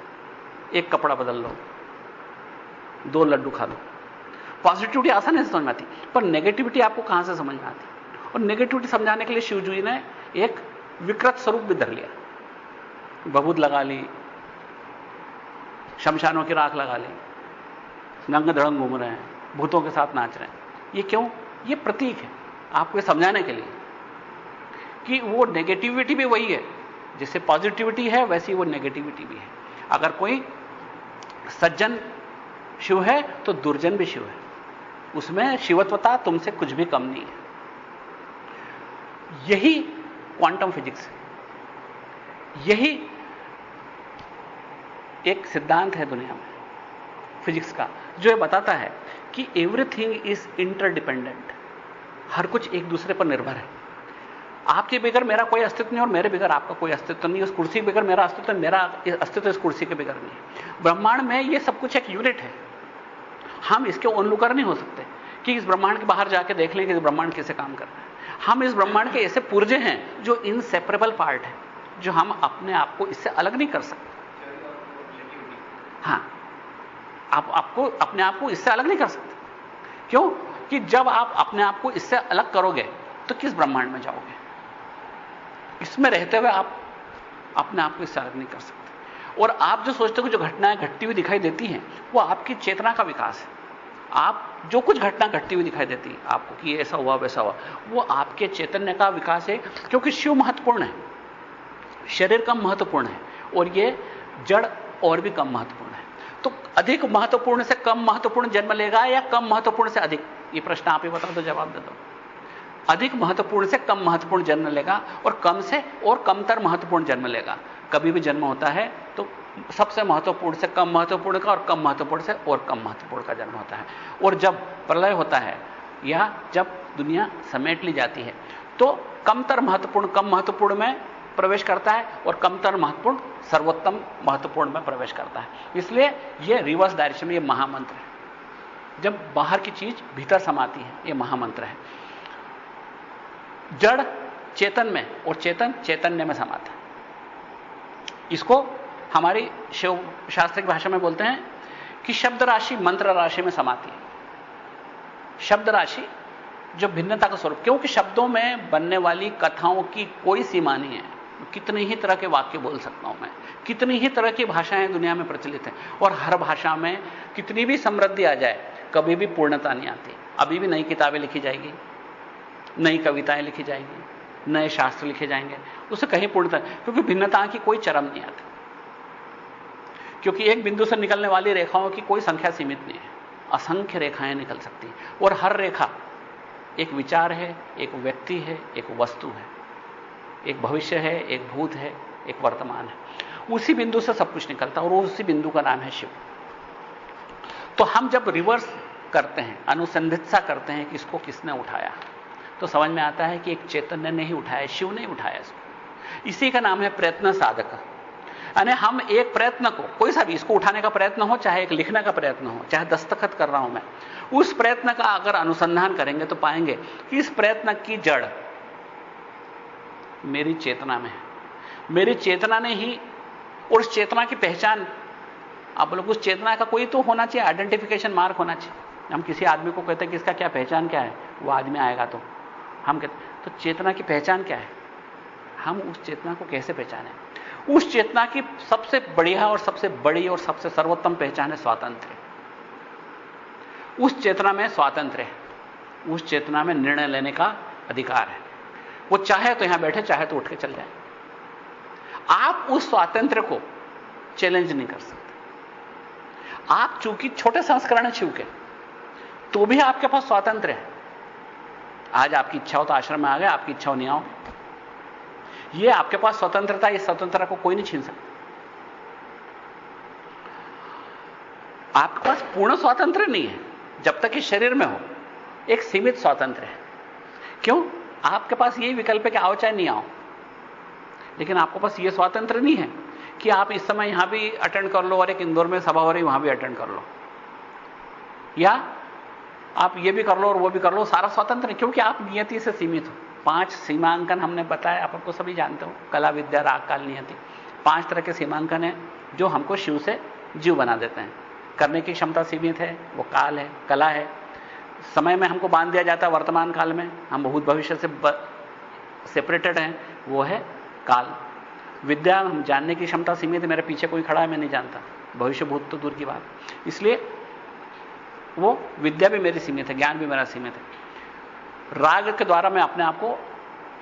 एक कपड़ा बदल लो, 2 लड्डू खा लो, पॉजिटिविटी आसानी से समझ में आती। पर नेगेटिविटी आपको कहां से समझ में आती? और नेगेटिविटी समझाने के लिए शिव जी ने एक विकृत स्वरूप भी धर लिया। बबूद लगा ली, शमशानों की राख लगा ली, नंग धड़ंग घूम रहे हैं, भूतों के साथ नाच रहे हैं। ये क्यों? ये प्रतीक है आपको समझाने के लिए कि वो नेगेटिविटी भी वही है, जैसे पॉजिटिविटी है वैसी वो नेगेटिविटी भी है। अगर कोई सज्जन शिव है तो दुर्जन भी शिव है, उसमें शिवत्वता तुमसे कुछ भी कम नहीं है। यही क्वांटम फिजिक्स है, यही एक सिद्धांत है दुनिया में फिजिक्स का, जो ये बताता है कि एवरीथिंग इज इंटरडिपेंडेंट। हर कुछ एक दूसरे पर निर्भर है। आपके बगैर मेरा कोई अस्तित्व नहीं और मेरे बगैर आपका कोई अस्तित्व नहीं। उस कुर्सी के बगैर मेरा अस्तित्व, मेरा अस्तित्व इस कुर्सी के बगैर नहीं है। ब्रह्मांड में ये सब कुछ एक यूनिट है। हम इसके ओनलूकर नहीं हो सकते कि इस ब्रह्मांड के बाहर जाके देख लें कि इस ब्रह्मांड कैसे काम कर रहा है। हम इस ब्रह्मांड के ऐसे पुर्जे हैं जो इनसेपरेबल पार्ट है, जो हम अपने आप को इससे अलग नहीं कर सकते। हां, आप आपको अपने आप को इससे अलग नहीं कर सकते। क्यों? कि जब आप अपने आप को इससे अलग करोगे तो किस ब्रह्मांड में जाओगे? इसमें रहते हुए आप अपने आप को इससे अलग नहीं कर सकते। और आप जो सोचते हो कि जो घटनाएं घटती हुई दिखाई देती हैं वो आपकी चेतना का विकास है। आप जो कुछ घटना घटती हुई दिखाई देती है आपको कि ऐसा हुआ वैसा हुआ, वो आपके चैतन्य का विकास है। क्योंकि शिव महत्वपूर्ण है, शरीर कम महत्वपूर्ण है और ये जड़ और भी कम महत्वपूर्ण है। तो अधिक महत्वपूर्ण से कम महत्वपूर्ण जन्म लेगा या कम महत्वपूर्ण से अधिक? ये प्रश्न आप ही बताओ तो जवाब दे दो। अधिक महत्वपूर्ण से कम महत्वपूर्ण जन्म लेगा और कम से और कमतर महत्वपूर्ण जन्म लेगा। कभी भी जन्म होता है तो सबसे महत्वपूर्ण से कम महत्वपूर्ण का और कम महत्वपूर्ण से और कम महत्वपूर्ण का जन्म होता है। और जब प्रलय होता है या जब दुनिया समेट ली जाती है तो कमतर महत्वपूर्ण कम महत्वपूर्ण में प्रवेश करता है और कमतर महत्वपूर्ण सर्वोत्तम महत्वपूर्ण में प्रवेश करता है। इसलिए यह रिवर्स डायरेक्शन में यह महामंत्र है। जब बाहर की चीज भीतर समाती है, यह महामंत्र है। जड़ चेतन में और चेतन चैतन्य में समाता है। इसको हमारी शिव शास्त्र की भाषा में बोलते हैं कि शब्द राशि मंत्र राशि में समाती है। शब्द राशि जो भिन्नता का स्वरूप, क्योंकि शब्दों में बनने वाली कथाओं की कोई सीमा नहीं है। कितनी ही तरह के वाक्य बोल सकता हूं मैं, कितनी ही तरह की भाषाएं दुनिया में प्रचलित हैं और हर भाषा में कितनी भी समृद्धि आ जाए कभी भी पूर्णता नहीं आती। अभी भी नई किताबें लिखी जाएगी, नई कविताएं लिखी जाएंगी, नए शास्त्र लिखे जाएंगे, उससे कहीं पूर्णता, क्योंकि भिन्नता की कोई चरम नहीं आती। क्योंकि एक बिंदु से निकलने वाली रेखाओं की कोई संख्या सीमित नहीं है, असंख्य रेखाएं निकल सकती हैं और हर रेखा एक विचार है, एक व्यक्ति है, एक वस्तु है, एक भविष्य है, एक भूत है, एक वर्तमान है। उसी बिंदु से सब कुछ निकलता है और उसी बिंदु का नाम है शिव। तो हम जब रिवर्स करते हैं, अनुसंधित्सा करते हैं कि इसको किसने उठाया, तो समझ में आता है कि एक चैतन्य ने ही उठाया, शिव ने ही उठाया इसको। इसी का नाम है प्रयत्न साधक। यानी हम एक प्रयत्न को, कोई सा भी इसको उठाने का प्रयत्न हो, चाहे एक लिखने का प्रयत्न हो, चाहे दस्तखत कर रहा हूं मैं, उस प्रयत्न का अगर अनुसंधान करेंगे तो पाएंगे कि इस प्रयत्न की जड़ मेरी चेतना में है। मेरी चेतना ने ही, और उस चेतना की पहचान, आप लोग उस चेतना का कोई तो होना चाहिए, आइडेंटिफिकेशन मार्क होना चाहिए। हम किसी आदमी को कहते हैं कि इसका क्या पहचान क्या है, वो आदमी आएगा तो हम कहते, तो चेतना की पहचान क्या है, हम उस चेतना को कैसे पहचानें? उस चेतना की सबसे बढ़िया और सबसे बड़ी और सबसे सर्वोत्तम पहचान है स्वातंत्र्य। उस चेतना में स्वातंत्र्य है, उस चेतना में निर्णय लेने का अधिकार है। वो चाहे तो यहां बैठे, चाहे तो उठ के चल जाए। आप उस स्वातंत्र्य को चैलेंज नहीं कर सकते। आप चूंकि छोटे संस्करण है शिव के, तो भी आपके पास स्वातंत्र्य है। आज आपकी इच्छा हो तो आश्रम में आ गए, आपकी इच्छा हो नहीं आओ, यह आपके पास स्वतंत्रता, इस स्वतंत्रता को कोई नहीं छीन सकता। आपके पास पूर्ण स्वातंत्र्य नहीं है जब तक कि शरीर में हो, एक सीमित स्वातंत्र्य है। क्यों? आपके पास यही विकल्प है कि आओ चाहे नहीं आओ, लेकिन आपके पास यह स्वातंत्र्य नहीं है कि आप इस समय यहां भी अटेंड कर लो और एक इंदौर में सभा हो रही वहां भी अटेंड कर लो, या आप ये भी कर लो और वो भी कर लो। सारा स्वतंत्र है क्योंकि आप नियति से सीमित हो। 5 सीमांकन हमने बताया, आप आपको सभी जानते हो, कला, विद्या, राग, काल, नियति। 5 तरह के सीमांकन है जो हमको शिव से जीव बना देते हैं। करने की क्षमता सीमित है, वो काल है, कला है। समय में हमको बांध दिया जाता है, वर्तमान काल में हम भूत भविष्य से सेपरेटेड हैं, वो है काल। विद्या हम जानने की क्षमता सीमित है, मेरे पीछे कोई खड़ा है मैं नहीं जानता, भविष्य भूत तो दूर की बात, इसलिए वो विद्या भी मेरी सीमित है, ज्ञान भी मेरा सीमित है। राग के द्वारा मैं अपने आप को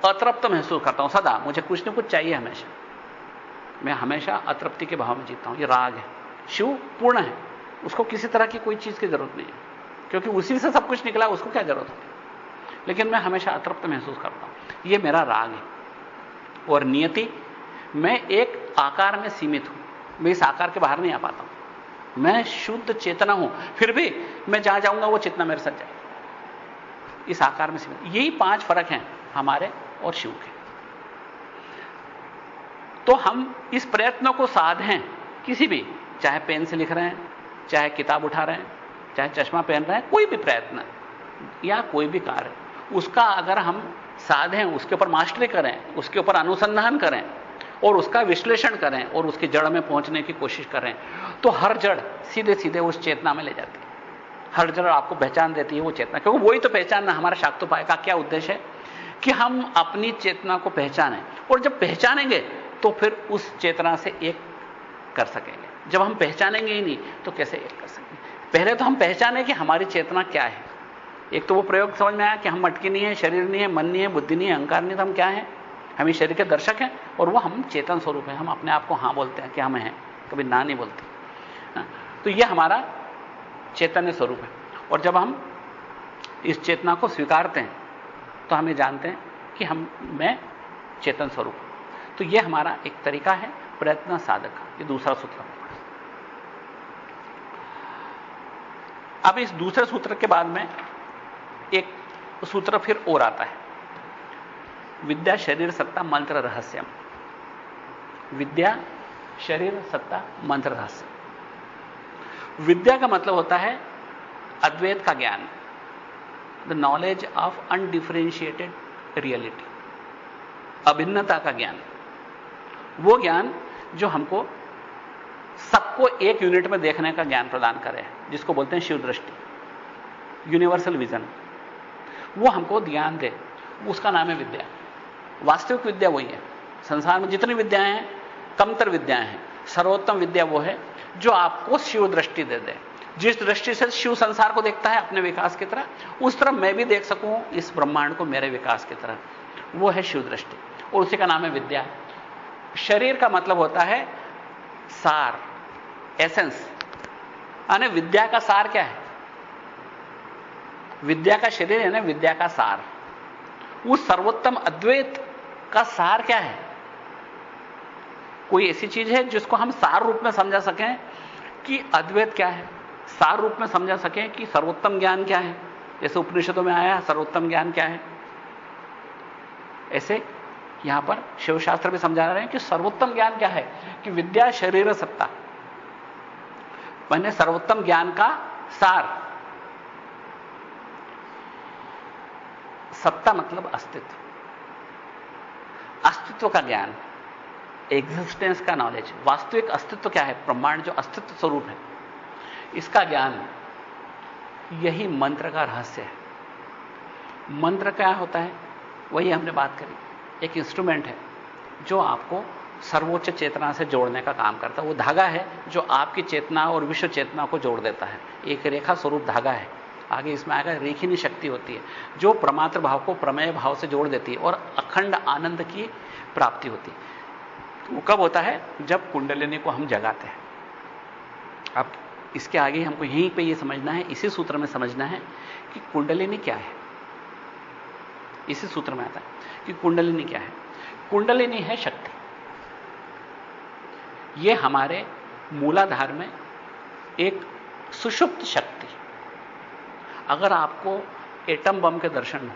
अतृप्त महसूस करता हूं, सदा मुझे कुछ न कुछ चाहिए, हमेशा मैं हमेशा अतृप्ति के भाव में जीता हूं, ये राग है। शिव पूर्ण है, उसको किसी तरह की कोई चीज की जरूरत नहीं है, क्योंकि उसी से सब कुछ निकला, उसको क्या जरूरत है, लेकिन मैं हमेशा अतृप्त महसूस करता हूं, ये मेरा राग है। और नियति, मैं एक आकार में सीमित हूं, मैं इस आकार के बाहर नहीं आ पाता हूं, मैं शुद्ध चेतना हूं, फिर भी मैं जहां जाऊंगा वो चेतना मेरे साथ जाएगी, इस आकार में सीमित। यही 5 फर्क हैं हमारे और शिव के। तो हम इस प्रयत्न को साधें, किसी भी, चाहे पेन से लिख रहे हैं, चाहे किताब उठा रहे हैं, चाहे चश्मा पहन रहे हैं, कोई भी प्रयत्न या कोई भी कार्य, उसका अगर हम साधें, उसके ऊपर मास्टरी करें, उसके ऊपर अनुसंधान करें और उसका विश्लेषण करें और उसकी जड़ में पहुंचने की कोशिश करें, तो हर जड़ सीधे सीधे उस चेतना में ले जाती है। हर जड़ आपको पहचान देती है वो चेतना, क्योंकि वही तो पहचानना हमारा शाक्तोपाय का क्या उद्देश्य है, कि हम अपनी चेतना को पहचानें, और जब पहचानेंगे तो फिर उस चेतना से एक कर सकेंगे। जब हम पहचानेंगे ही नहीं तो कैसे एक कर सकेंगे? पहले तो हम पहचानें कि हमारी चेतना क्या है। एक तो वो प्रयोग समझ में आया कि हम मटकी नहीं है, शरीर नहीं है, मन नहीं है, बुद्धि नहीं है, अहंकार नहीं, तो हम क्या हैं? हम इस शरीर के दर्शक हैं, और वो हम चेतन स्वरूप हैं। हम अपने आप को हां बोलते हैं कि हम हैं, कभी ना नहीं बोलते। तो ये हमारा चैतन्य स्वरूप है। और जब हम इस चेतना को स्वीकारते हैं तो हम ये जानते हैं कि मैं चेतन स्वरूप हूं। तो ये हमारा एक तरीका है प्रयत्न साधक का। ये दूसरा सूत्र है। अब इस दूसरे सूत्र के बाद में एक सूत्र फिर और आता है, विद्या शरीर सत्ता मंत्र रहस्यम। विद्या शरीर सत्ता मंत्र रहस्य। विद्या का मतलब होता है अद्वैत का ज्ञान, the knowledge of undifferentiated reality, अभिन्नता का ज्ञान। वो ज्ञान जो हमको सबको एक यूनिट में देखने का ज्ञान प्रदान करे, जिसको बोलते हैं शिव दृष्टि, यूनिवर्सल विजन, वो हमको ज्ञान दे, उसका नाम है विद्या। वास्तविक विद्या वही है। संसार में जितनी विद्याएं हैं कमतर विद्याएं हैं, सर्वोत्तम विद्या वो है जो आपको शिव दृष्टि दे दे। जिस दृष्टि से शिव संसार को देखता है अपने विकास की तरह, उस तरह मैं भी देख सकूं इस ब्रह्मांड को मेरे विकास की तरह, वो है शिव दृष्टि, और उसी का नाम है विद्या। शरीर का मतलब होता है सार, एसेंस। यानी विद्या का सार क्या है? विद्या का शरीर है ना, विद्या का सार। उस सर्वोत्तम अद्वैत का सार क्या है? कोई ऐसी चीज है जिसको हम सार रूप में समझा सकें कि अद्वैत क्या है, सार रूप में समझा सकें कि सर्वोत्तम ज्ञान क्या है। जैसे उपनिषदों में आया सर्वोत्तम ज्ञान क्या है, ऐसे यहां पर शिवशास्त्र भी समझा रहे हैं कि सर्वोत्तम ज्ञान क्या है, कि विद्या शरीर सत्ता, मैंने सर्वोत्तम ज्ञान का सार। सत्ता मतलब अस्तित्व, अस्तित्व का ज्ञान, एग्जिस्टेंस का नॉलेज। वास्तविक अस्तित्व क्या है? ब्रह्मांड जो अस्तित्व स्वरूप है, इसका ज्ञान, यही मंत्र का रहस्य है। मंत्र क्या होता है? वही हमने बात करी, एक इंस्ट्रूमेंट है जो आपको सर्वोच्च चेतना से जोड़ने का काम करता है। वो धागा है जो आपकी चेतना और विश्व चेतना को जोड़ देता है। एक रेखा स्वरूप धागा है, आगे इसमें आएगा रेखिनी शक्ति होती है जो प्रमात्र भाव को प्रमेय भाव से जोड़ देती है और अखंड आनंद की प्राप्ति होती है। तो वो कब होता है? जब कुंडलिनी को हम जगाते हैं। अब इसके आगे हमको यहीं पे ये समझना है, इसी सूत्र में समझना है कि कुंडलिनी क्या है। इसी सूत्र में आता है कि कुंडलिनी क्या है। कुंडलिनी है शक्ति। ये हमारे मूलाधार में एक सुषुप्त शक्ति। अगर आपको एटम बम के दर्शन हो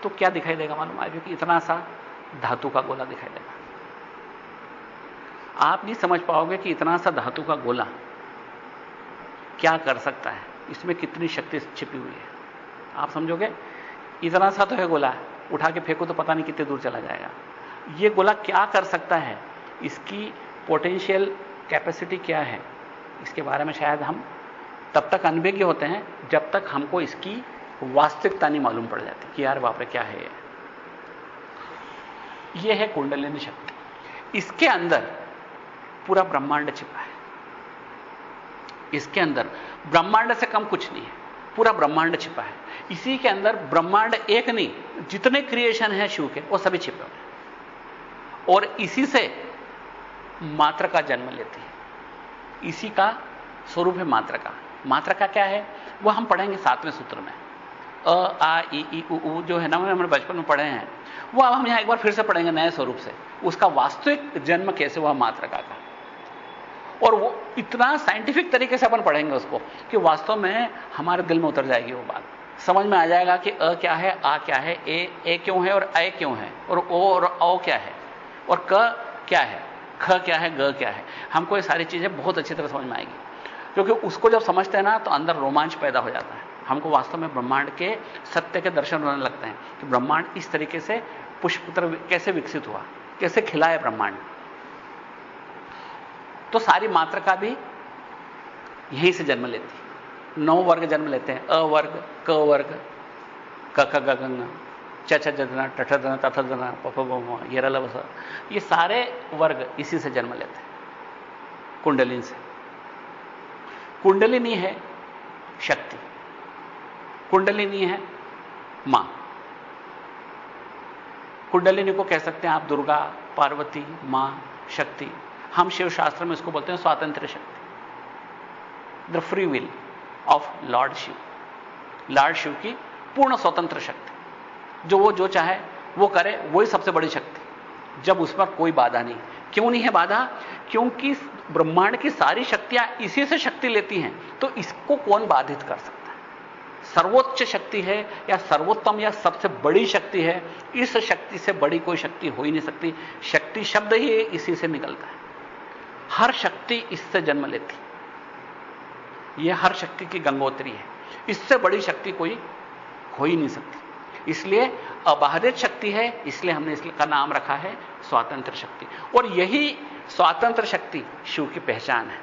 तो क्या दिखाई देगा मालूम है? कि इतना सा धातु का गोला दिखाई देगा। आप नहीं समझ पाओगे कि इतना सा धातु का गोला क्या कर सकता है, इसमें कितनी शक्ति छिपी हुई है। आप समझोगे इतना सा तो है गोला, उठा के फेंको तो पता नहीं कितने दूर चला जाएगा। ये गोला क्या कर सकता है, इसकी पोटेंशियल कैपेसिटी क्या है, इसके बारे में शायद हम तब तक अनभिज्ञ होते हैं जब तक हमको इसकी वास्तविकता नहीं मालूम पड़ जाती कि यार बाप रे क्या है ये। यह है कुंडलिनी शक्ति। इसके अंदर पूरा ब्रह्मांड छिपा है। इसके अंदर ब्रह्मांड से कम कुछ नहीं है, पूरा ब्रह्मांड छिपा है। इसी के अंदर ब्रह्मांड एक नहीं, जितने क्रिएशन है शिव के वो सभी छिपे हुए हैं। और इसी से मात्रा का जन्म लेती है। इसी का स्वरूप है मात्रा का। मात्रा का क्या है वो हम पढ़ेंगे 7वें सूत्र में। अ आ ई उ जो है ना, हमने बचपन में पढ़े हैं, वो अब हम यहां एक बार फिर से पढ़ेंगे नए स्वरूप से। उसका वास्तविक जन्म कैसे हुआ मात्रका का, और वो इतना साइंटिफिक तरीके से अपन पढ़ेंगे उसको कि वास्तव में हमारे दिल में उतर जाएगी वो बात। समझ में आ जाएगा कि अ क्या है, आ क्या है, ए क्यों है और ए क्यों है, और ओ और औ क्या है, और क क्या है, ख क्या है, ग क्या है। हमको ये सारी चीजें बहुत अच्छी तरह समझ में आएगी, क्योंकि उसको जब समझते हैं ना तो अंदर रोमांच पैदा हो जाता है। हमको वास्तव में ब्रह्मांड के सत्य के दर्शन होने लगते हैं कि ब्रह्मांड इस तरीके से पुष्पत्र कैसे विकसित हुआ, कैसे खिला है ब्रह्मांड। तो सारी मात्रका भी यहीं से जन्म लेती है। 9 वर्ग जन्म लेते हैं, अ वर्ग, क वर्ग, क ख ग घ च छ ज ज ट ठ द त थ द न प फ ब म य र ल व स, ये सारे वर्ग इसी से जन्म लेते हैं, कुंडलिनी से। कुंडलिनी है शक्ति, कुंडलिनी है मां। कुंडलिनी को कह सकते हैं आप दुर्गा, पार्वती, मां, शक्ति। हम शिव शास्त्र में इसको बोलते हैं स्वातंत्र शक्ति, the free will of lord Shiva. Lord Shiva की पूर्ण स्वतंत्र शक्ति, जो वो जो चाहे वो करे, वही सबसे बड़ी शक्ति, जब उस पर कोई बाधा नहीं। क्यों नहीं है बाधा? क्योंकि ब्रह्मांड की सारी शक्तियां इसी से शक्ति लेती हैं, तो इसको कौन बाधित कर सकता है? सर्वोच्च शक्ति है या सर्वोत्तम या सबसे बड़ी शक्ति है, इस शक्ति से बड़ी कोई शक्ति हो ही नहीं सकती। शक्ति शब्द ही इसी से निकलता है। हर शक्ति इससे जन्म लेती, यह हर शक्ति की गंगोत्री है। इससे बड़ी शक्ति कोई हो ही नहीं सकती। इसलिए अबाधित शक्ति है, इसलिए हमने इसका नाम रखा है स्वातंत्र शक्ति। और यही स्वातंत्र शक्ति शिव की पहचान है,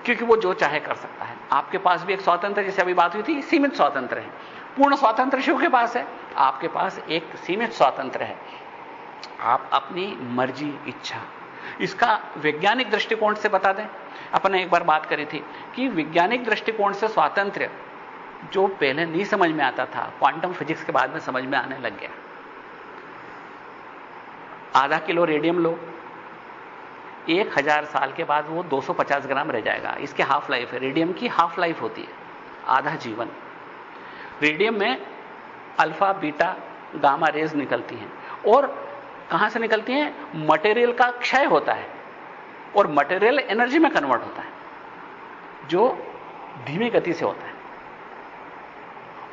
क्योंकि वो जो चाहे कर सकता है। आपके पास भी एक स्वातंत्र, जैसे अभी बात हुई थी, सीमित स्वातंत्र है। पूर्ण स्वातंत्र शिव के पास है, आपके पास एक सीमित स्वातंत्र है। आप अपनी मर्जी, इच्छा, इसका वैज्ञानिक दृष्टिकोण से बता दें। अपने एक बार बात करी थी कि वैज्ञानिक दृष्टिकोण से स्वातंत्र्य जो पहले नहीं समझ में आता था, क्वांटम फिजिक्स के बाद में समझ में आने लग गया। आधा किलो रेडियम लो, 1000 साल के बाद वो 250 ग्राम रह जाएगा। इसके हाफ लाइफ है, रेडियम की हाफ लाइफ होती है, आधा जीवन। रेडियम में अल्फा, बीटा, गामा रेज निकलती हैं, और कहां से निकलती हैं? मटेरियल का क्षय होता है और मटेरियल एनर्जी में कन्वर्ट होता है, जो धीमी गति से होता है।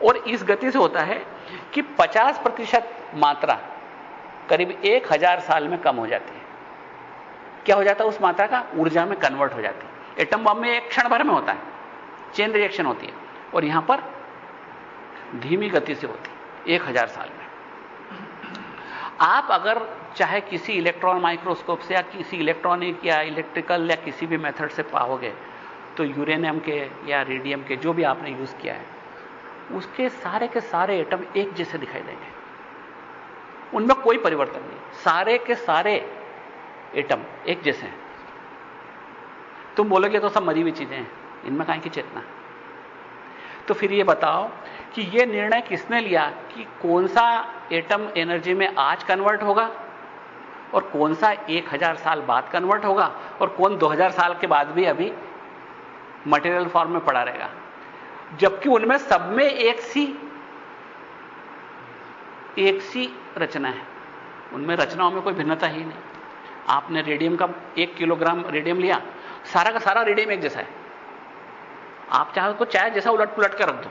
और इस गति से होता है कि 50% मात्रा करीब 1000 साल में कम हो जाती है। क्या हो जाता है? उस मात्रा का ऊर्जा में कन्वर्ट हो जाती है। एटम बम में एक क्षण भर में होता है, चेन रिएक्शन होती है, और यहां पर धीमी गति से होती है 1000 साल में। आप अगर चाहे किसी इलेक्ट्रॉन माइक्रोस्कोप से या किसी इलेक्ट्रॉनिक या इलेक्ट्रिकल या किसी भी मेथड से पाओगे, तो यूरेनियम के या रेडियम के जो भी आपने यूज किया है, उसके सारे के सारे एटम एक जैसे दिखाई देंगे, उनमें कोई परिवर्तन नहीं। सारे के सारे एटम एक जैसे हैं। तुम बोलोगे तो सब मरी हुई चीजें हैं, इनमें काहे की चेतना? तो फिर ये बताओ कि ये निर्णय किसने लिया कि कौन सा एटम एनर्जी में आज कन्वर्ट होगा और कौन सा 1000 साल बाद कन्वर्ट होगा, और कौन 2000 साल के बाद भी अभी मटेरियल फॉर्म में पड़ा रहेगा, जबकि उनमें सब में एक सी रचना है। उनमें रचनाओं में कोई भिन्नता ही नहीं। आपने रेडियम का 1 किलोग्राम रेडियम लिया, सारा का सारा रेडियम एक जैसा है। आप चाहे उसको चाहे जैसा उलट पुलट कर रख दो,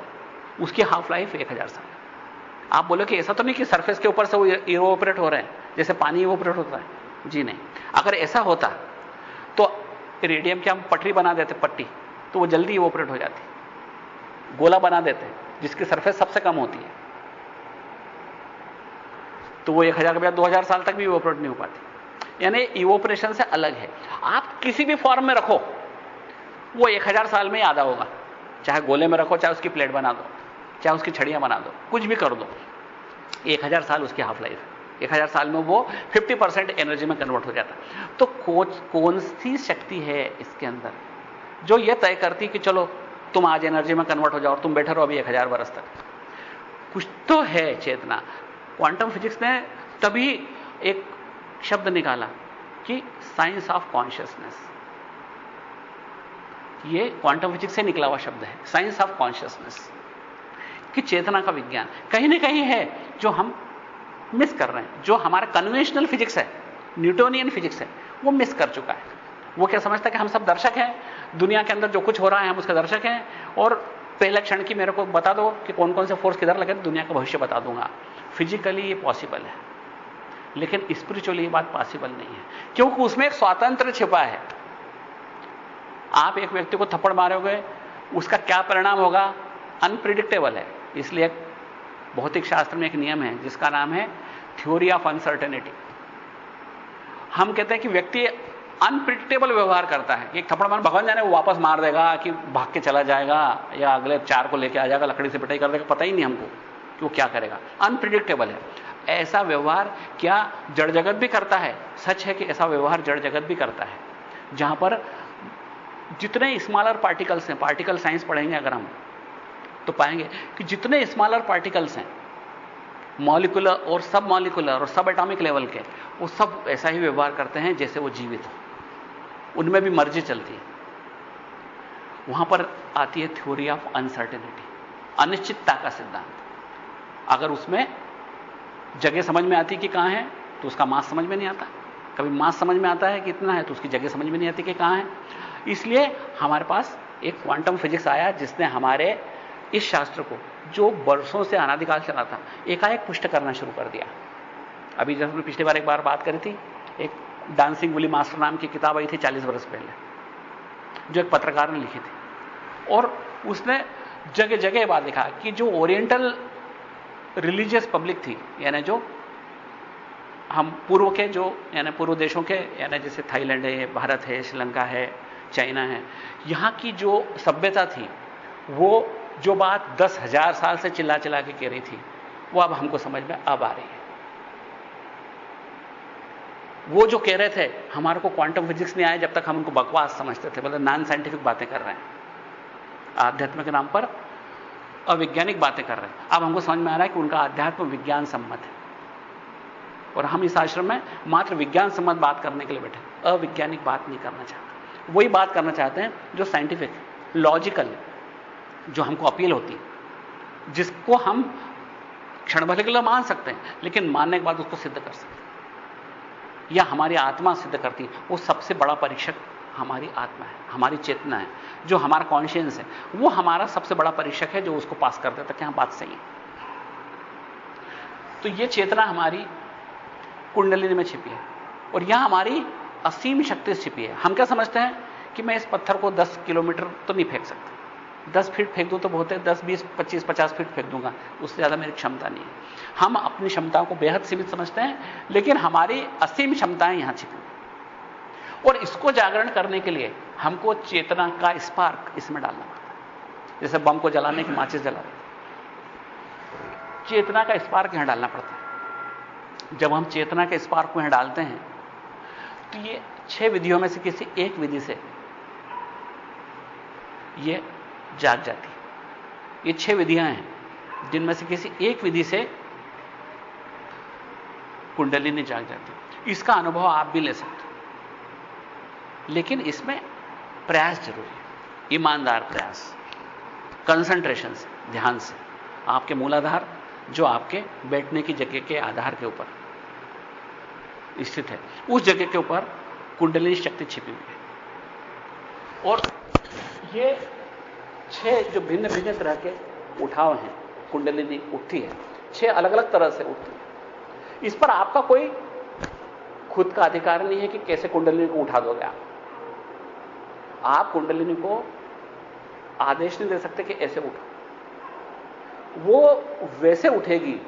उसकी हाफ लाइफ 1000 साल। आप बोलो कि ऐसा तो नहीं कि सरफेस के ऊपर से वो इवोपरेट हो रहे हैं, जैसे पानी इवोपरेट होता है। जी नहीं। अगर ऐसा होता तो रेडियम की हम पटरी बना देते, पट्टी, तो वो जल्दी इवोपरेट हो जाती। गोला बना देते जिसकी सरफेस सबसे कम होती है, तो वो 1000 के बाद 2000 साल तक भी इवोपरेट नहीं हो पाती। यानी इवोपरेशन से अलग है। आप किसी भी फॉर्म में रखो, वो 1000 साल में ही आधा होगा। चाहे गोले में रखो, चाहे उसकी प्लेट बना दो, चाहे उसकी छड़ियां बना दो, कुछ भी कर दो, 1000 साल उसकी हाफ लाइफ है। 1000 साल में वो 50% एनर्जी में कन्वर्ट हो जाता। तो कौन सी शक्ति है इसके अंदर जो ये तय करती कि चलो तुम आज एनर्जी में कन्वर्ट हो जाओ और तुम बैठे रहो अभी 1000 वर्ष तक? कुछ तो है चेतना। क्वांटम फिजिक्स ने तभी एक शब्द निकाला कि साइंस ऑफ कॉन्शियसनेस। ये क्वांटम फिजिक्स से निकला हुआ शब्द है, साइंस ऑफ कॉन्शियसनेस, कि चेतना का विज्ञान कहीं ना कहीं है जो हम मिस कर रहे हैं। जो हमारा कन्वेंशनल फिजिक्स है, न्यूटोनियन फिजिक्स है, वो मिस कर चुका है। वो क्या समझता है कि हम सब दर्शक हैं, दुनिया के अंदर जो कुछ हो रहा है हम उसके दर्शक हैं, और पहले क्षण की मेरे को बता दो कि कौन कौन से फोर्स किधर लगे, दुनिया का भविष्य बता दूंगा। फिजिकली ये पॉसिबल है, लेकिन स्पिरिचुअली ये बात पॉसिबल नहीं है, क्योंकि उसमें एक स्वातंत्र छिपा है। आप एक व्यक्ति को थप्पड़ मारोगे, उसका क्या परिणाम होगा अनप्रिडिक्टेबल है। इसलिए भौतिक शास्त्र में एक नियम है जिसका नाम है थ्योरी ऑफ अनसर्टेनिटी। हम कहते हैं कि व्यक्ति अनप्रिडिक्टेबल व्यवहार करता है। एक थप्पड़ मार, भगवान जाने वो वापस मार देगा कि भाग के चला जाएगा या अगले 4 को लेके आ जाएगा, लकड़ी से पिटाई कर देगा, पता ही नहीं हमको कि वो क्या करेगा। अनप्रिडिक्टेबल है। ऐसा व्यवहार क्या जड़ जगत भी करता है? सच है कि ऐसा व्यवहार जड़ जगत भी करता है, जहां पर जितने स्मॉलर पार्टिकल्स हैं, पार्टिकल साइंस पढ़ेंगे अगर हम तो पाएंगे कि जितने स्मॉलर पार्टिकल्स हैं, मॉलिक्यूलर और सब मॉलिक्यूलर और सब एटॉमिक लेवल के, वो सब ऐसा ही व्यवहार करते हैं जैसे वो जीवित हो, उनमें भी मर्जी चलती है। वहां पर आती है थ्योरी ऑफ अनसर्टेनिटी, अनिश्चितता का सिद्धांत। अगर उसमें जगह समझ में आती कि कहां है तो उसका मास समझ में नहीं आता। कभी मास समझ में आता है कि इतना है तो उसकी जगह समझ में नहीं आती कि कहां है। इसलिए हमारे पास एक क्वांटम फिजिक्स आया जिसने हमारे इस शास्त्र को, जो वर्षों से अनादिकाल चला था, एकाएक पुष्ट करना शुरू कर दिया। अभी जब हमने पिछली बार एक बार बात करी थी, एक डांसिंग वुली मास्टर नाम की किताब आई थी 40 वर्ष पहले, जो एक पत्रकार ने लिखी थी, और उसने जगह जगह बात लिखा कि जो ओरिएंटल रिलीजियस पब्लिक थी, यानी जो हम पूर्व के, जो यानी पूर्व देशों के, यानी जैसे थाईलैंड है, भारत है, श्रीलंका है, चाइना है, यहां की जो सभ्यता थी, वो जो बात 10,000 साल से चिल्ला चिल्ला के कह रही थी, वो अब हमको समझ में अब आ रही है। वो जो कह रहे थे, हमारे को क्वांटम फिजिक्स नहीं आया जब तक हम उनको बकवास समझते थे, मतलब नॉन साइंटिफिक बातें कर रहे हैं, आध्यात्म के नाम पर अवैज्ञानिक बातें कर रहे हैं। अब हमको समझ में आ रहा है कि उनका आध्यात्म विज्ञान सम्मत है, और हम इस आश्रम में मात्र विज्ञान सम्मत बात करने के लिए बैठे, अवैज्ञानिक बात नहीं करना चाहते। वही बात करना चाहते हैं जो साइंटिफिक, लॉजिकल, जो हमको अपील होती है, जिसको हम क्षण भर के लिए मान सकते हैं, लेकिन मानने के बाद उसको सिद्ध कर सकते हैं, या हमारी आत्मा सिद्ध करती है। वो सबसे बड़ा परीक्षक हमारी आत्मा है, हमारी चेतना है, जो हमारा कॉन्शियंस है, वो हमारा सबसे बड़ा परीक्षक है, जो उसको पास कर देता कि हाँ बात सही है। तो ये चेतना हमारी कुंडलिनी में छिपी है, और यहां हमारी असीम शक्ति छिपी है। हम क्या समझते हैं कि मैं इस पत्थर को 10 किलोमीटर तो नहीं फेंक सकता, 10 फीट फेंक दूं तो बहुत है, 10, 20, 25, 50 फीट फेंक दूंगा, उससे ज्यादा मेरी क्षमता नहीं है। हम अपनी क्षमताओं को बेहद सीमित समझते हैं, लेकिन हमारी असीम क्षमताएं यहां छिपी हैं, और इसको जागरण करने के लिए हमको चेतना का स्पार्क इसमें डालना पड़ता है। जैसे बम को जलाने की माचिस जला देते, चेतना का स्पार्क यहां डालना पड़ता है। जब हम चेतना के स्पार्क को यहां डालते हैं तो ये 6 विधियों में से किसी एक विधि से ये जाग जाती है। ये 6 विधियां हैं जिनमें से किसी एक विधि से कुंडलिनी जाग जाती है। इसका अनुभव आप भी ले सकते हो, लेकिन इसमें प्रयास जरूरी है, ईमानदार प्रयास, कंसंट्रेशन से, ध्यान से। आपके मूलाधार जो आपके बैठने की जगह के आधार के ऊपर स्थित है, उस जगह के ऊपर कुंडलिनी शक्ति छिपी हुई है। और ये 6 जो भिन्न भिन्न तरह के उठाव हैं, कुंडलिनी उठती है, 6 अलग अलग तरह से उठती है। इस पर आपका कोई खुद का अधिकार नहीं है कि कैसे कुंडलिनी को उठा दोगे। आप कुंडलिनी को आदेश नहीं दे सकते कि ऐसे उठो, वो वैसे उठेगी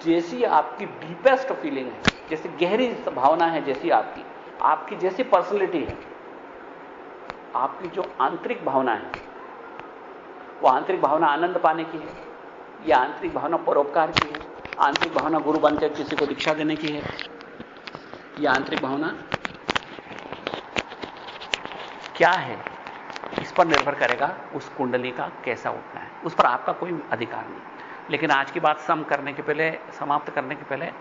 जैसी आपकी डीपेस्ट फीलिंग है, जैसी गहरी भावना है, जैसी आपकी जैसी पर्सनैलिटी है, आपकी जो आंतरिक भावना है, वो आंतरिक भावना आनंद पाने की है, या आंतरिक भावना परोपकार की है, आंतरिक भावना गुरु बनकर किसी को दीक्षा देने की है, यह आंतरिक भावना क्या है, इस पर निर्भर करेगा उस कुंडली का कैसा उठना है। उस पर आपका कोई अधिकार नहीं। लेकिन आज की बात समाप्त करने के पहले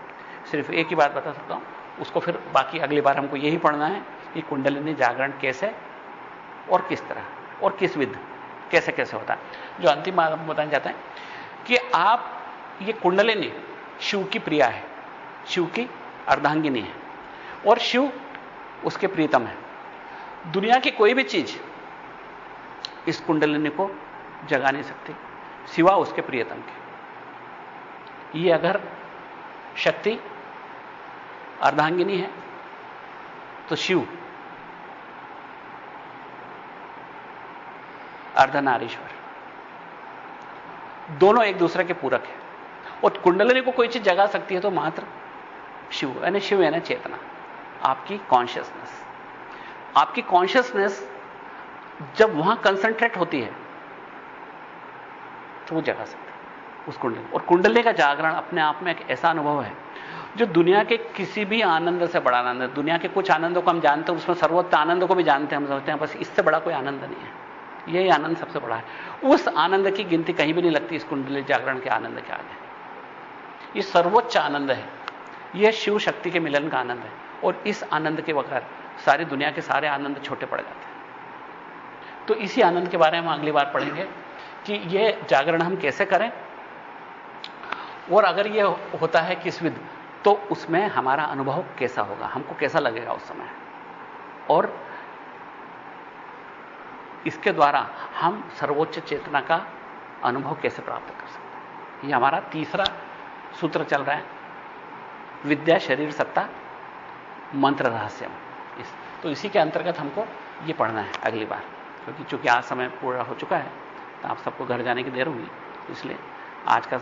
सिर्फ एक ही बात बता सकता हूं, उसको फिर बाकी अगली बार हमको यही पढ़ना है कि कुंडलिनी जागरण कैसे और किस तरह और किस विध कैसे कैसे होता है। जो अंतिम बात हम बताना चाहते हैं कि आप ये कुंडलिनी शिव की प्रिया है, शिव की अर्धांगिनी है और शिव उसके प्रीतम है। दुनिया की कोई भी चीज इस कुंडलिनी को जगा नहीं सकती सिवा उसके प्रियतम के। ये अगर शक्ति अर्धांगिनी है तो शिव अर्धनारीश्वर, दोनों एक दूसरे के पूरक है। और कुंडलिनी को कोई चीज जगा सकती है तो मात्र शिव, यानी शिव यानी चेतना, आपकी कॉन्शियसनेस। आपकी कॉन्शियसनेस जब वहां कंसंट्रेट होती है तो वो जगा सकती है उस कुंडली। और कुंडली का जागरण अपने आप में एक ऐसा अनुभव है जो दुनिया के किसी भी आनंद से बड़ा आनंद है। दुनिया के कुछ आनंदों को हम जानते हैं, उसमें सर्वोच्च आनंद को भी जानते हैं, हम समझते हैं बस इससे बड़ा कोई आनंद नहीं है, यही आनंद सबसे बड़ा है। उस आनंद की गिनती कहीं भी नहीं लगती इस कुंडली जागरण के आनंद के आगे। ये सर्वोच्च आनंद है, यह शिव शक्ति के मिलन का आनंद है। और इस आनंद के बगैर सारी दुनिया के सारे आनंद छोटे पड़ जाते हैं। तो इसी आनंद के बारे में हम अगली बार पढ़ेंगे कि यह जागरण हम कैसे करें, और अगर यह होता है किस विध तो उसमें हमारा अनुभव कैसा होगा, हमको कैसा लगेगा उस समय, और इसके द्वारा हम सर्वोच्च चेतना का अनुभव कैसे प्राप्त कर सकते हैं। यह हमारा तीसरा सूत्र चल रहा है, विद्या शरीर सत्ता मंत्र रहस्यम। तो इसी के अंतर्गत हमको ये पढ़ना है अगली बार, क्योंकि चूंकि आज समय पूरा हो चुका है तो आप सबको घर जाने की देर हुई, इसलिए आज का